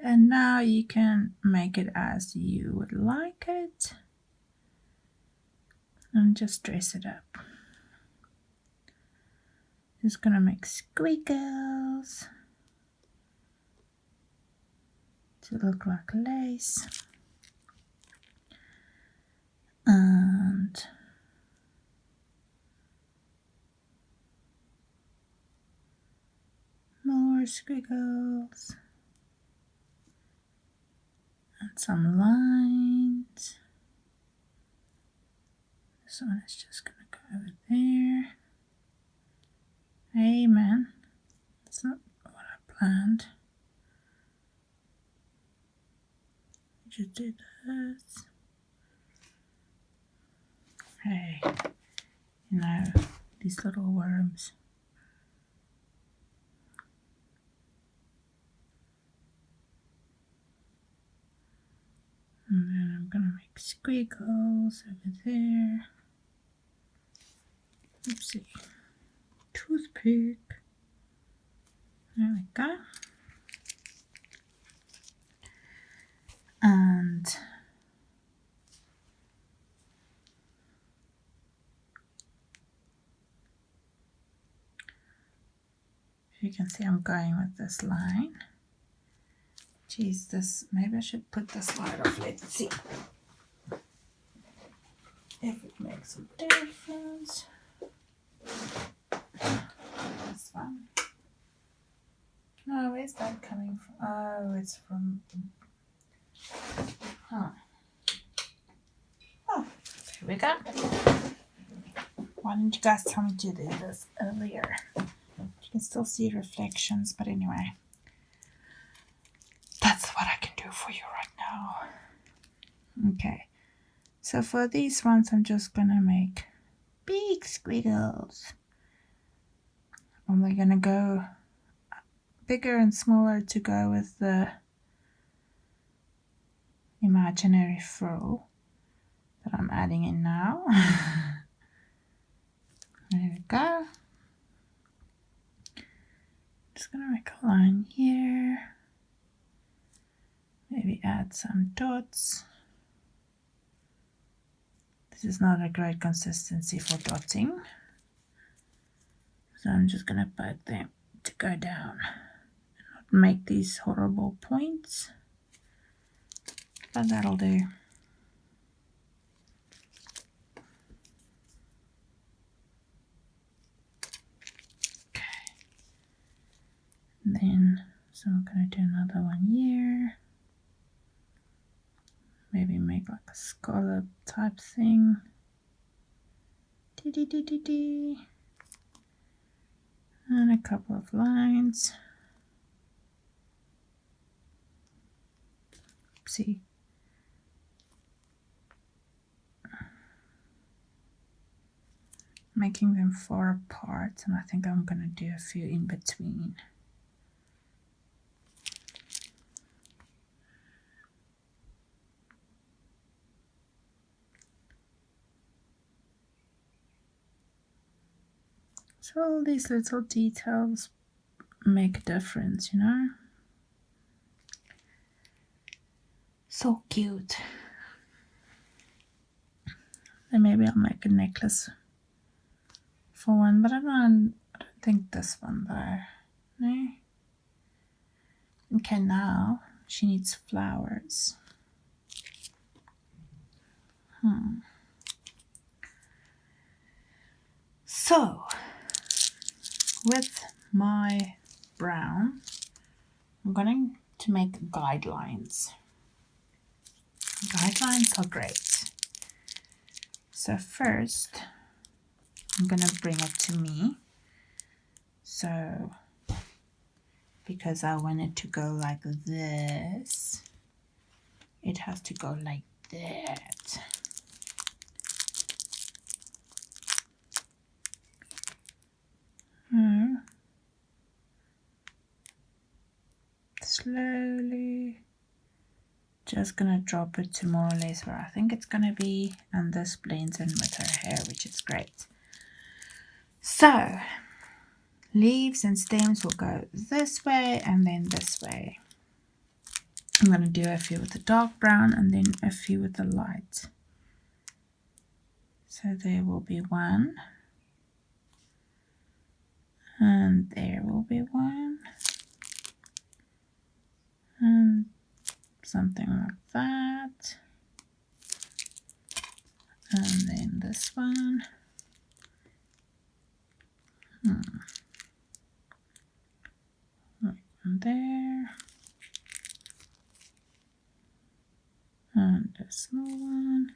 And now you can make it as you would like it. And just dress it up. Just gonna make squiggles to look like lace. And more squiggles. And some lines. This one is just gonna go over there. Hey man, that's not what I planned. Just do this. Hey, you know, these little worms. And then I'm gonna make squiggles over there. Oopsie. Toothpick. There we go. And you can see I'm going with this line. Geez, this, maybe I should put this light off. Let's see if it makes a difference. This one. Oh, where's that coming from? Oh, it's from, oh, here we go. Why didn't you guys tell me to do this earlier? You can still see reflections, but anyway. That's what I can do for you right now. Okay. So for these ones, I'm just going to make big squiggles. And we're going to go bigger and smaller to go with the imaginary frill that I'm adding in now. There we go. Just going to make a line here. Maybe add some dots. This is not a great consistency for dotting. So I'm just going to put them to go down and not make these horrible points. But that'll do. Okay. And then, so I'm going to do another one here. Maybe make like a scallop type thing. Dee. And a couple of lines. See. Making them far apart, and I think I'm going to do a few in between. So all these little details make a difference, you know? So cute. Then maybe I'll make a necklace for one, but I don't think this one though. No? Okay, now she needs flowers. So, with my brown, I'm going to make guidelines. Guidelines are great. So first, I'm going to bring it to me. So, because I want it to go like this, it has to go like that. Slowly Just gonna drop it to more or less where I think it's gonna be, and this blends in with her hair, which is great. So leaves and stems will go this way and then this way. I'm going to do a few with the dark brown and then a few with the light. So there will be one. And there will be one. And something like that. And then this one. And there. And a small one.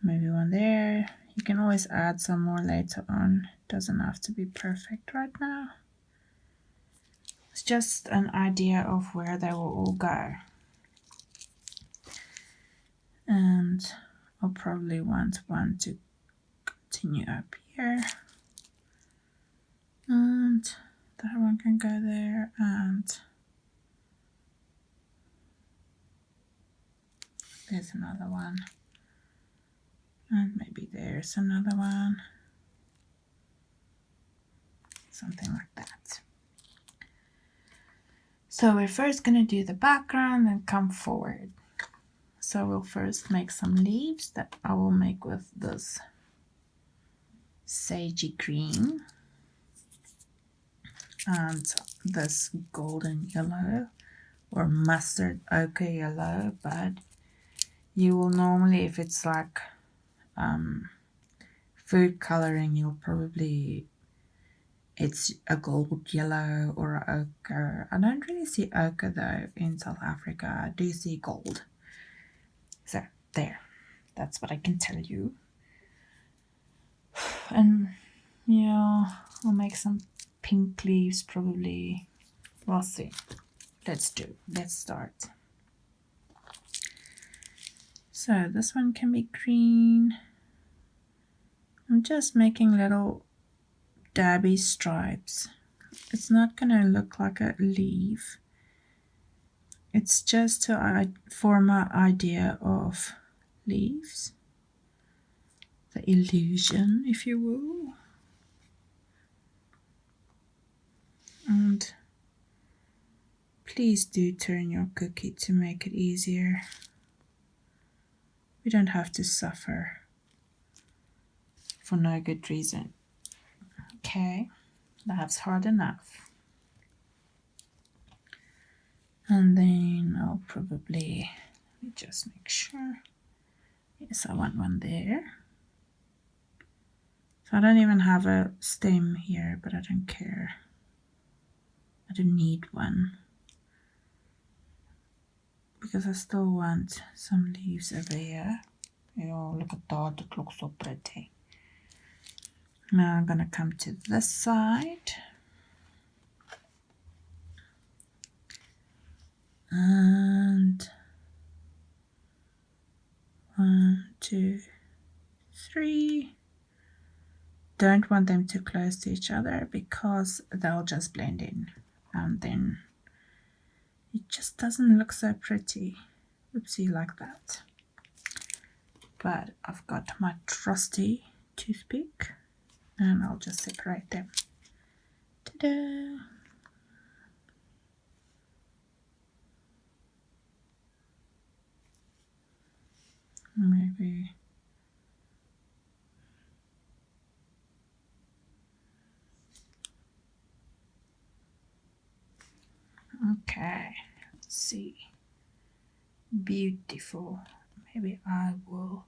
Maybe one there. You can always add some more later on. Doesn't have to be perfect right now. It's just an idea of where they will all go. And I'll probably want one to continue up here. And that one can go there, and there's another one. And maybe there's another one. Something like that. So we're first going to do the background and come forward. So we'll first make some leaves that I will make with this sagey green and this golden yellow or mustard ochre yellow, but you will normally, if it's like food coloring, you'll probably, it's a gold yellow or a ochre. I don't really see ochre though in South Africa. I do see gold. So there, that's what I can tell you. And yeah, I'll make some pink leaves probably. We'll see. Let's start. So this one can be green. I'm just making little dabby stripes. It's not gonna look like a leaf. It's just to form an idea of leaves. The illusion, if you will. And please do turn your cookie to make it easier. We don't have to suffer for no good reason. Okay, that's hard enough. And then I'll probably, let me just make sure. Yes, I want one there. So I don't even have a stem here, but I don't care. I don't need one. Because I still want some leaves over here. Oh, look at that, it looks so pretty. Now I'm gonna come to this side. And 1, 2, 3. Don't want them too close to each other because they'll just blend in, and then it just doesn't look so pretty. Oopsie, like that. But I've got my trusty toothpick and I'll just separate them. Ta-da! Maybe okay, let's see. Beautiful. Maybe I will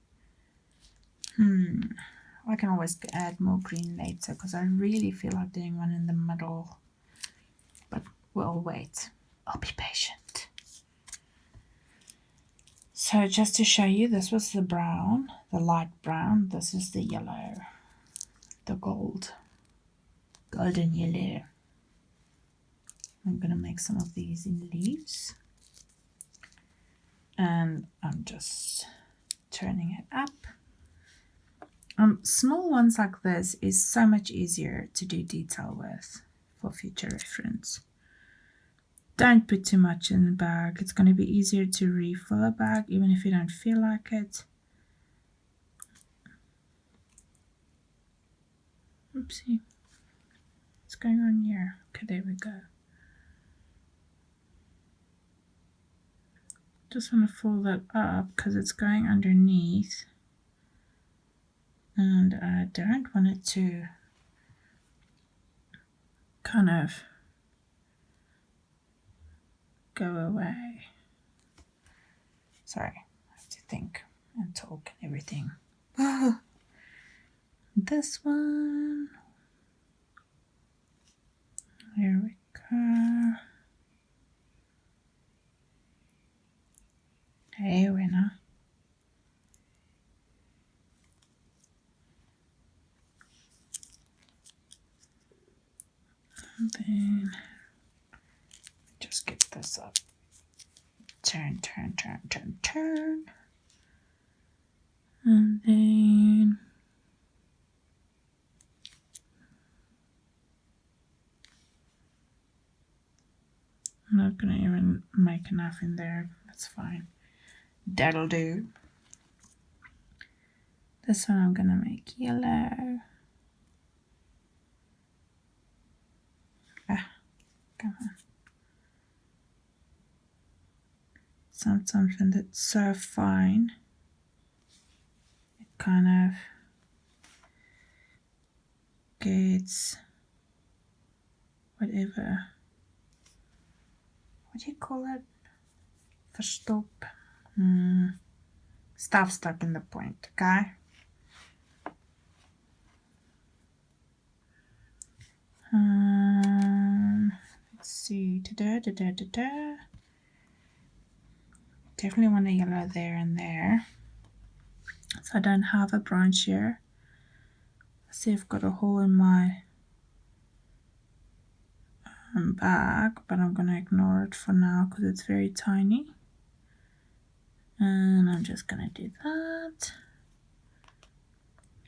I can always add more green later because I really feel like doing one in the middle, but we'll wait. I'll be patient. So just to show you, this was the brown, the light brown. This is the yellow, the golden yellow. I'm gonna make some of these in leaves, and I'm just turning it up. Small ones like this is so much easier to do detail with for future reference. don't put too much in the bag. It's going to be easier to refill a bag even if you don't feel like it. Oopsie. What's going on here? Okay, there we go. Just want to fold that up because it's going underneath. And I don't want it to kind of go away. Sorry, I have to think and talk and everything. This one. There we go. Hey, winner. And then just get this up. Turn, turn, turn, turn, turn. And then I'm not gonna even make enough in there. That's fine. That'll do. This one I'm gonna make yellow. Come on. Something that's so fine. It kind of gets whatever. What do you call it? Verstop. Stuff stuck in the point, okay? Let's see. Definitely want a yellow there and there. So I don't have a branch here. I see I've got a hole in my bag, but I'm gonna ignore it for now because it's very tiny. And I'm just gonna do that.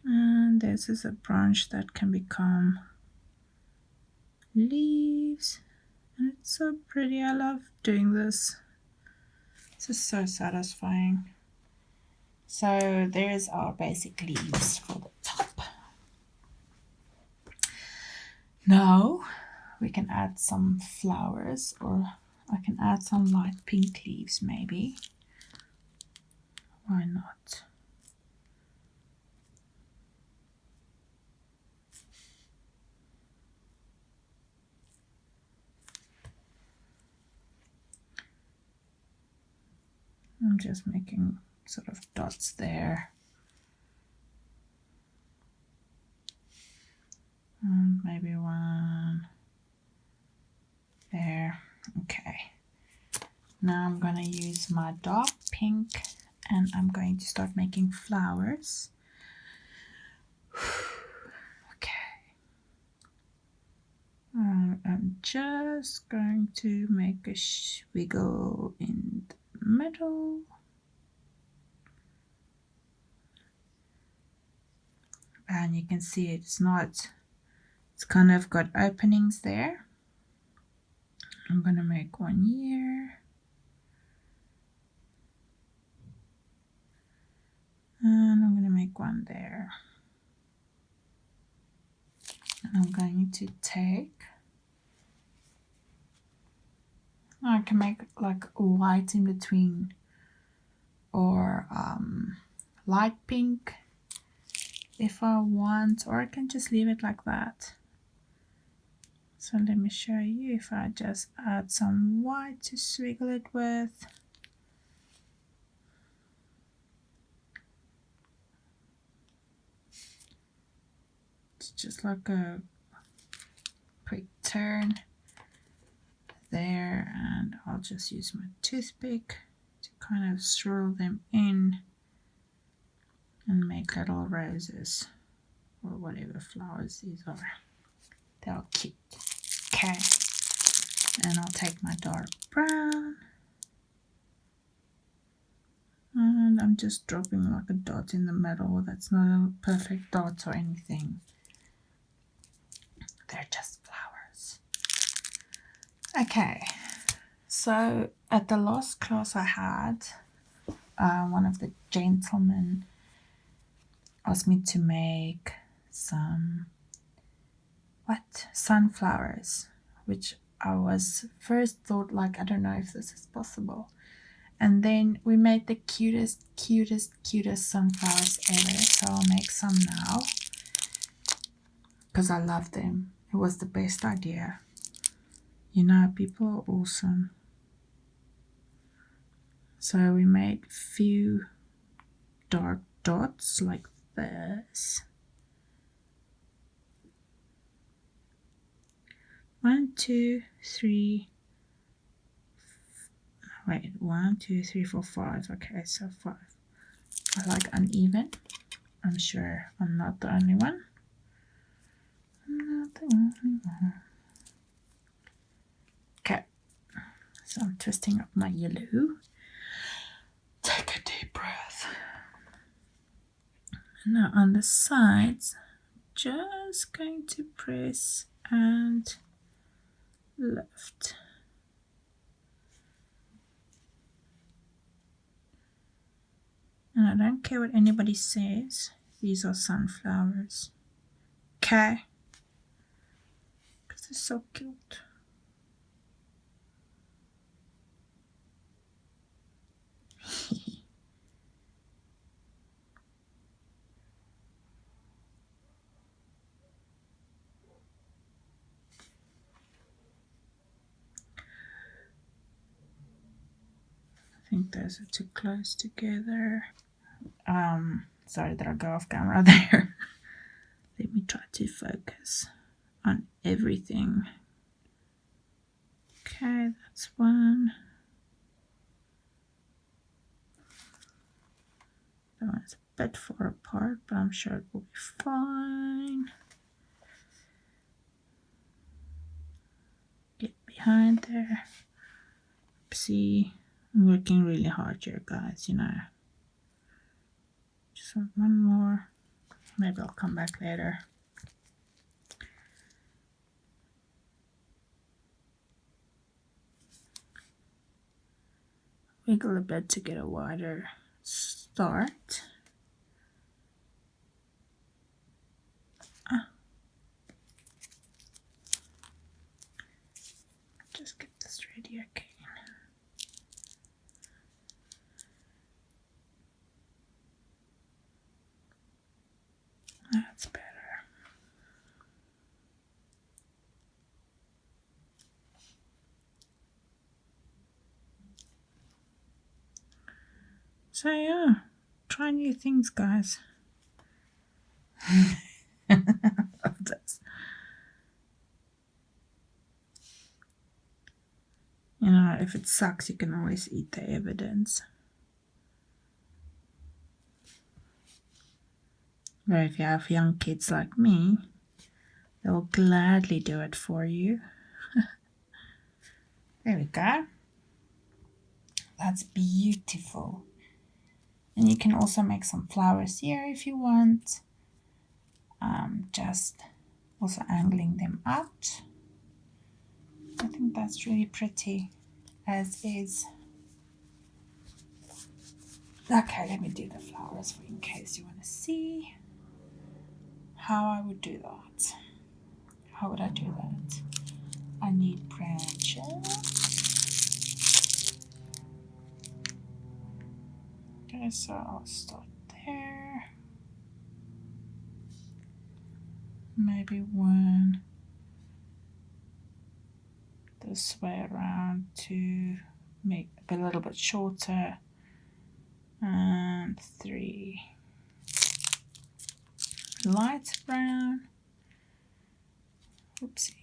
And this is a branch that can become leaves. And it's so pretty. I love doing this. This is so satisfying. So there's our basic leaves for the top. Now we can add some flowers, or I can add some light pink leaves maybe. Why not? I'm just making sort of dots there. And maybe one there. Okay. Now I'm going to use my dark pink and I'm going to start making flowers. Okay. I'm just going to make a wiggle in the middle. And you can see it's kind of got openings there. I'm going to make one here. And I'm going to make one there. And I'm going to I can make like white in between, or light pink if I want, or I can just leave it like that. So let me show you. If I just add some white to swiggle it with. It's just like a quick turn there, and I'll just use my toothpick to kind of swirl them in and make little roses or whatever flowers these are. They're cute. Okay, and I'll take my dark brown and I'm just dropping like a dot in the middle. That's not a perfect dot or anything. They're just flowers. Okay, So at the last class I had, one of the gentlemen asked me to make some sunflowers, which I was first thought like, I don't know if this is possible. And then we made the cutest sunflowers ever. So I'll make some now because I love them. It was the best idea. You know, people are awesome. So we made few dark dots like this. 1, 2, 3. Wait, 1, 2, 3, 4, 5. Okay, so 5. I like uneven. I'm sure I'm not the only one. Okay, so I'm twisting up my yellow. Take a deep breath. Now on the sides, just going to press and lift. And I don't care what anybody says, these are sunflowers. Okay? Because they're so cute. I think those are too close together. Sorry that I go off camera there. Let me try to focus on everything. Okay, that's one. That one's a bit far apart, but I'm sure it will be fine. Get behind there. Oopsie. I'm working really hard here, guys, you know. Just want one more. Maybe I'll come back later. Wiggle a bit to get a wider start. Just get this ready again. That's better. So yeah, try new things, guys. Love this. You know, if it sucks, you can always eat the evidence. Or if you have young kids like me, they will gladly do it for you. There we go. That's beautiful. And you can also make some flowers here if you want. Just also angling them out. I think that's really pretty as is. Okay, let me do the flowers for in case you want to see how I would do that. How would I do that? I need branches. Okay, so I'll start there. Maybe one this way around to make it a little bit shorter. And 3 light brown. Oopsie.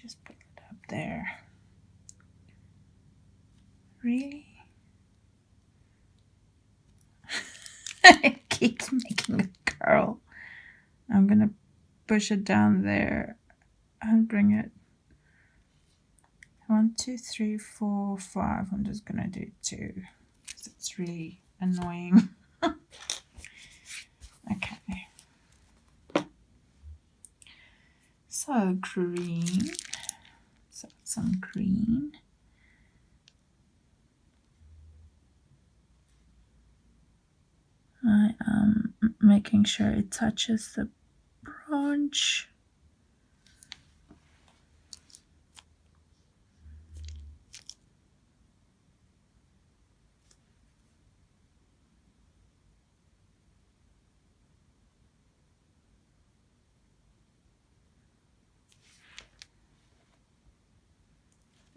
Just put it up there. Really? It keeps making a curl. I'm gonna push it down there and bring it 1, 2, 3, 4, 5. I'm just gonna do 2 because it's really annoying. Okay. So green. So some green. I am making sure it touches the branch.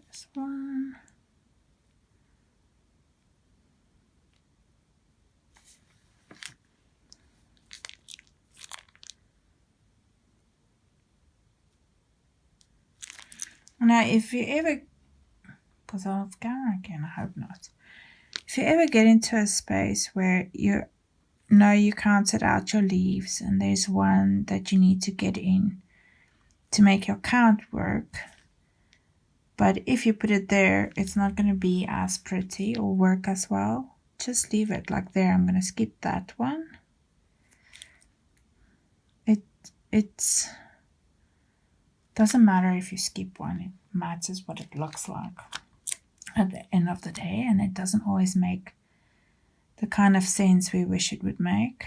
This one. Now, if you ever, because I'm off camera again, I hope not. If you ever get into a space where you know you counted out your leaves and there's one that you need to get in to make your count work, but if you put it there, it's not going to be as pretty or work as well, just leave it like there. I'm going to skip that one. It doesn't matter if you skip one, it matters what it looks like at the end of the day, and it doesn't always make the kind of sense we wish it would make.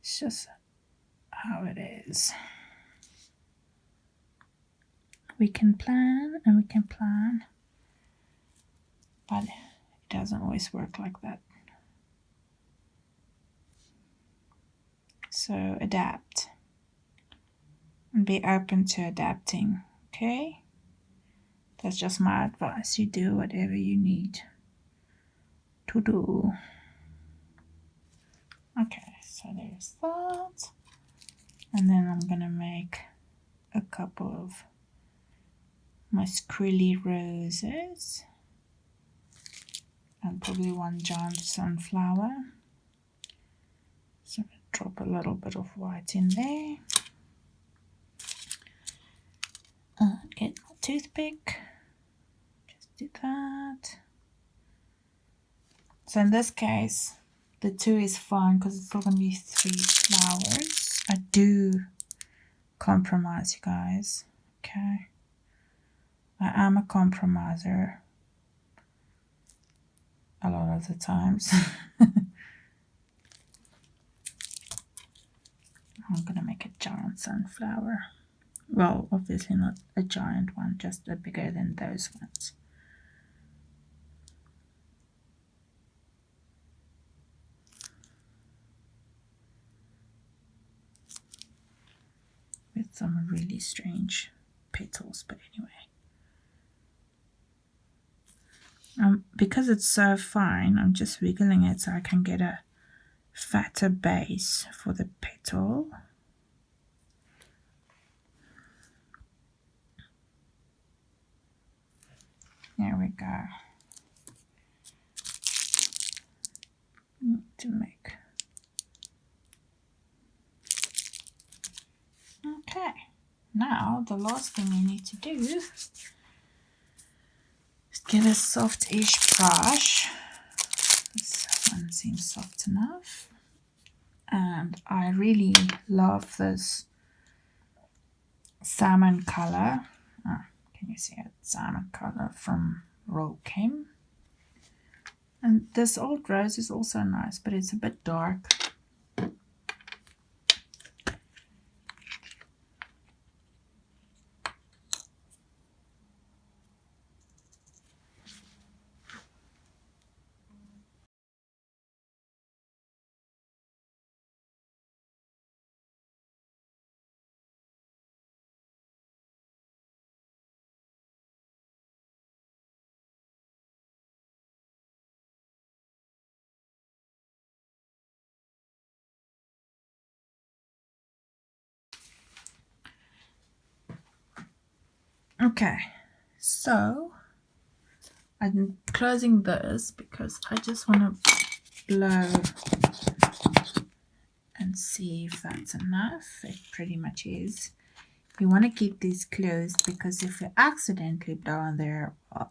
It's just how it is. We can plan and we can plan, but it doesn't always work like that. So adapt and be open to adapting, okay? That's just my advice. You do whatever you need to do. Okay, so there's that. And then I'm gonna make a couple of my scrilly roses and probably one giant sunflower. So drop a little bit of white in there. Get my toothpick. Just do that. So in this case, the 2 is fine because it's still going to be 3 flowers. I do compromise, you guys. Okay. I am a compromiser a lot of the times. I'm going to make a giant sunflower. Well, obviously not a giant one, just a bigger than those ones. With some really strange petals, but anyway. Because it's so fine, I'm just wiggling it so I can get a fatter base for the petal. There we go. To make. Okay, now the last thing you need to do is get a soft-ish brush. This one seems soft enough. And I really love this salmon color. Can you see it? Salmon color from Roll Chem. And this old rose is also nice, but it's a bit dark. Okay, so I'm closing this because I just want to blow and see if that's enough. It pretty much is. You want to keep these closed because if you accidentally blow on there, well,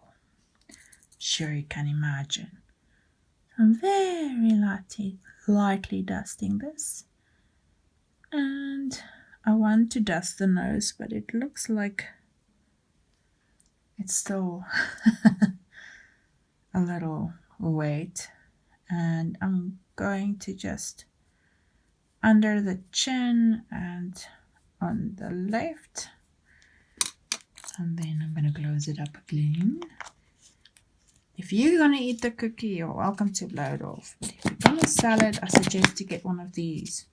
sure you can imagine. I'm very lightly dusting this, and I want to dust the nose, but it looks like it's still a little wet. And I'm going to just under the chin and on the left. And then I'm going to close it up again. If you're going to eat the cookie, you're welcome to blow it off. But if you're going to sell it, I suggest you get one of these.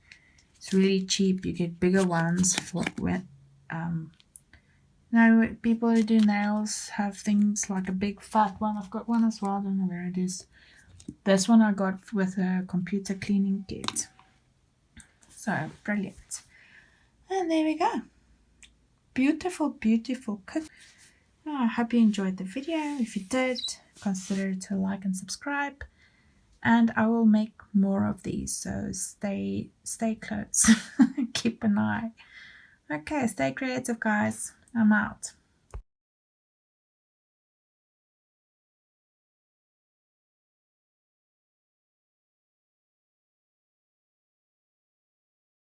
It's really cheap. You get bigger ones for when now people who do nails have things like a big fat one. I've got one as well. I don't know where it is. This one I got with a computer cleaning kit. So brilliant. And there we go. Beautiful, beautiful cook. I hope you enjoyed the video. If you did, consider to like and subscribe. And I will make more of these. So stay close. Keep an eye. Okay, stay creative, guys. I'm out.